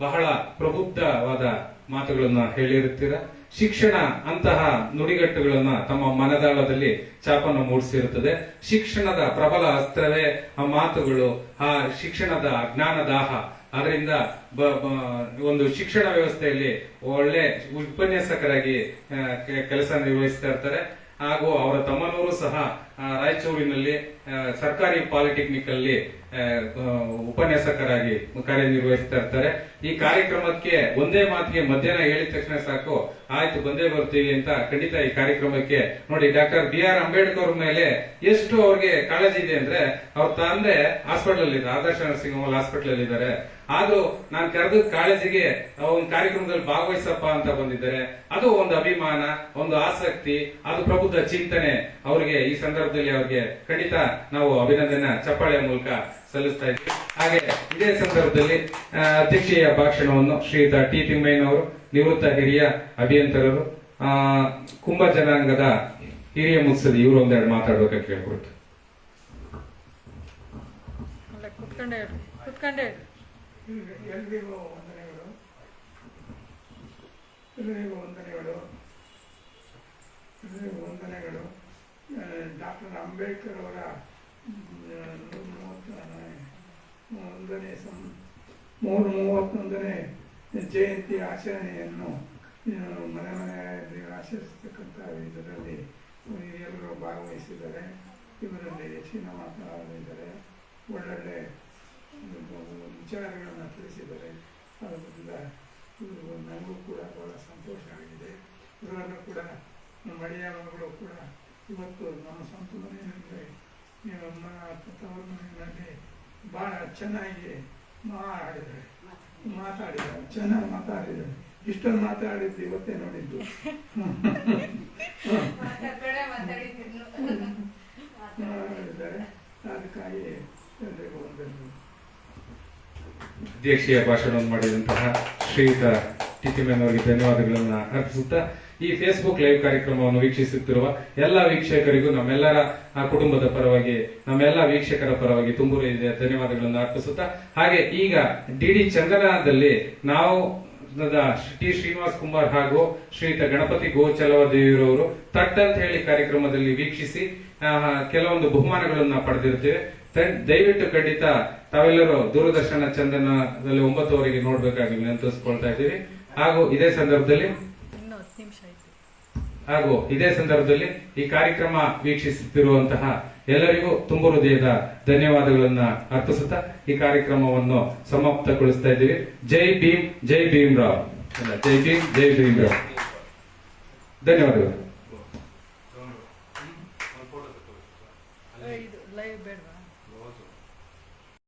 ಬಹಳ ಪ್ರಬುದ್ಧವಾದ ಮಾತುಗಳನ್ನ ಹೇಳಿರುತ್ತೀರ. ಶಿಕ್ಷಣ ಅಂತಹ ನುಡಿಗಟ್ಟುಗಳನ್ನ ತಮ್ಮ ಮನದಾಳದಲ್ಲಿ ಛಾಪನ್ನು ಮೂಡಿಸಿರುತ್ತದೆ. ಶಿಕ್ಷಣದ ಪ್ರಬಲ ಅಸ್ತ್ರವೇ ಆ ಮಾತುಗಳು, ಆ ಶಿಕ್ಷಣದ ಜ್ಞಾನದಾಹ. ಅದರಿಂದ ಒಂದು ಶಿಕ್ಷಣ ವ್ಯವಸ್ಥೆಯಲ್ಲಿ ಒಳ್ಳೆ ಉಪನ್ಯಾಸಕರಾಗಿ ಕೆಲಸ ನಿರ್ವಹಿಸ್ತಾ ಇರ್ತಾರೆ. ಹಾಗೂ ಅವರ ತಮ್ಮನವರು ಸಹ ರಾಯಚೂರಿನಲ್ಲಿ ಸರ್ಕಾರಿ ಪಾಲಿಟೆಕ್ನಿಕ್ ಅಲ್ಲಿ ಉಪನ್ಯಾಸಕರಾಗಿ ಕಾರ್ಯನಿರ್ವಹಿಸ್ತಾ ಇರ್ತಾರೆ. ಈ ಕಾರ್ಯಕ್ರಮಕ್ಕೆ ಒಂದೇ ಮಾತಿಗೆ ಮಧ್ಯಾಹ್ನ ಹೇಳಿದ ತಕ್ಷಣ ಸಾಕು, ಆಯ್ತು ಬಂದೇ ಬರ್ತೀವಿ ಅಂತ. ಖಂಡಿತ ಈ ಕಾರ್ಯಕ್ರಮಕ್ಕೆ ನೋಡಿ ಡಾಕ್ಟರ್ BR ಅಂಬೇಡ್ಕರ್ ಮೇಲೆ ಎಷ್ಟು ಅವ್ರಿಗೆ ಕಾಳಜಿ ಇದೆ ಅಂದ್ರೆ, ಅವ್ರ ತಂದೆ ಹಾಸ್ಪಿಟಲ್ ಅಲ್ಲಿ ಆದರ್ಶ ನರ್ಸಿಂಗ್ ಹೋಮ್ ಹಾಸ್ಪಿಟಲ್ ಅಲ್ಲಿ ಇದ್ದಾರೆ. ಆದ್ರೂ ನಾನು ಕರೆದ ಕಾಳಜಿಗೆ ಒಂದು ಕಾರ್ಯಕ್ರಮದಲ್ಲಿ ಭಾಗವಹಿಸಪ್ಪ ಅಂತ ಬಂದಿದ್ದಾರೆ. ಅದು ಒಂದು ಅಭಿಮಾನ, ಒಂದು ಆಸಕ್ತಿ, ಅದು ಪ್ರಬುದ್ಧ ಚಿಂತನೆ. ಅವ್ರಿಗೆ ಈ ಸಂದರ್ಭದಲ್ಲಿ ಅವ್ರಿಗೆ ಖಂಡಿತ ನಾವು ಅಭಿನಂದನೆ ಚಪ್ಪಾಳೆ ಮೂಲಕ ಸಲ್ಲಿಸ್ತಾ ಇದ್ವಿ. ಹಾಗೆ ಇದೇ ಸಂದರ್ಭದಲ್ಲಿ ಅಧ್ಯಕ್ಷೀಯ ಭಾಷಣವನ್ನು ಶ್ರೀಯುತ ಟಿ ತಿಮ್ಮಯ್ಯನವರು, ನಿವೃತ್ತ ಹಿರಿಯ ಅಭಿಯಂತರರು, ಕುಂಭ ಜನಾಂಗದ ಹಿರಿಯ ಮುತ್ಸದಿ, ಇವರು ಒಂದೆರಡು ಮಾತಾಡ್ಬೇಕಂತ ಕೇಳ್ಕೊಳ್ತು. ಎಲ್ರಿಗೂ ವಂದನೆಗಳು. ಎಲ್ರಿಗೂ ವಂದನೆಗಳು. ಡಾಕ್ಟರ್ ಅಂಬೇಡ್ಕರ್ ಅವರ 131ನೇ ಜಯಂತಿ ಆಚರಣೆಯನ್ನು ಮನೆ ಮನೆಯಲ್ಲಿ ಆಚರಿಸತಕ್ಕಂಥ ಇದರಲ್ಲಿ ಎಲ್ಲರೂ ಭಾಗವಹಿಸಿದ್ದಾರೆ. ಇವರಲ್ಲಿ ಹೆಚ್ಚಿನ ಮಾತನಾಡಿದ್ದಾರೆ, ಒಳ್ಳೊಳ್ಳೆ ವಿಚಾರಗಳನ್ನು ತಿಳಿಸಿದ್ದಾರೆ. ಅದರಿಂದ ಇವರು ನನಗೂ ಕೂಡ ಬಹಳ ಸಂತೋಷ ಆಗಿದೆ. ಇವರನ್ನು ಕೂಡ ನಮ್ಮ ಅಳಿಯ ಮಗಳು ಕೂಡ ಇವತ್ತು ನಮ್ಮ ಸ್ವಂತ ಮನೆಯಲ್ಲಿ ನಮ್ಮ ತವರು ಮನೆಯಲ್ಲಿ ಭಾಳ ಚೆನ್ನಾಗಿ ಮಾತಾಡಿದ್ದಾರೆ, ಚೆನ್ನಾಗಿ ಮಾತಾಡಿದ್ದಾರೆ. ಇಷ್ಟೊಂದು ಮಾತಾಡಿದ್ದು ಇವತ್ತೇ ನೋಡಿದ್ದು. ಅದಕ್ಕಾಗಿ ಎಲ್ಲರಿಗೂ ವಂದನೆಗಳು. ಅಧ್ಯಕ್ಷೀಯ ಭಾಷಣವನ್ನು ಮಾಡಿದಂತಹ ಶ್ರೀಯುತ ಟಿ ತಿಮ್ಮಯ್ಯನವರಿಗೆ ಧನ್ಯವಾದಗಳನ್ನು ಅರ್ಪಿಸುತ್ತಾ, ಈ ಫೇಸ್ಬುಕ್ ಲೈವ್ ಕಾರ್ಯಕ್ರಮವನ್ನು ವೀಕ್ಷಿಸುತ್ತಿರುವ ಎಲ್ಲ ವೀಕ್ಷಕರಿಗೂ ನಮ್ಮೆಲ್ಲರ ಕುಟುಂಬದ ಪರವಾಗಿ, ನಮ್ಮೆಲ್ಲ ವೀಕ್ಷಕರ ಪರವಾಗಿ ತುಂಬು ಧನ್ಯವಾದಗಳನ್ನು ಅರ್ಪಿಸುತ್ತಾ, ಹಾಗೆ ಈಗ DD ಚಂದನದಲ್ಲಿ ನಾವು ಟಿ ಶ್ರೀನಿವಾಸ್ ಕುಮಾರ್ ಹಾಗೂ ಶ್ರೀಯುತ ಗಣಪತಿ ಗೋಚಲವದೇವಿರವರು ತಟ್ ಅಂತ ಹೇಳಿ ಕಾರ್ಯಕ್ರಮದಲ್ಲಿ ವೀಕ್ಷಿಸಿ ಕೆಲವೊಂದು ಬಹುಮಾನಗಳನ್ನ ಪಡೆದಿರ್ತೇವೆ. ದಯವಿಟ್ಟು ಖಂಡಿತ ತಾವೆಲ್ಲರೂ ದೂರದರ್ಶನ ಚಂದನದಲ್ಲಿ 9 ನೋಡ್ಬೇಕಾಗಿ ವಿನಂತಿಸ್ಕೊಳ್ತಾ ಇದ್ದೀವಿ. ಹಾಗೂ ಇದೇ ಸಂದರ್ಭದಲ್ಲಿ ಈ ಕಾರ್ಯಕ್ರಮ ವೀಕ್ಷಿಸುತ್ತಿರುವಂತಹ ಎಲ್ಲರಿಗೂ ತುಂಬು ಹೃದಯದ ಧನ್ಯವಾದಗಳನ್ನ ಅರ್ಪಿಸುತ್ತಾ ಈ ಕಾರ್ಯಕ್ರಮವನ್ನು ಸಮಾಪ್ತಗೊಳಿಸ್ತಾ ಇದ್ದೀವಿ. ಜೈ ಭೀಮ್, ಜೈ ಭೀಮ್ ರಾವ್. ಜೈ ಭೀಮ್, ಜೈ ಭೀಮ್ ರಾವ್. ಧನ್ಯವಾದಗಳು.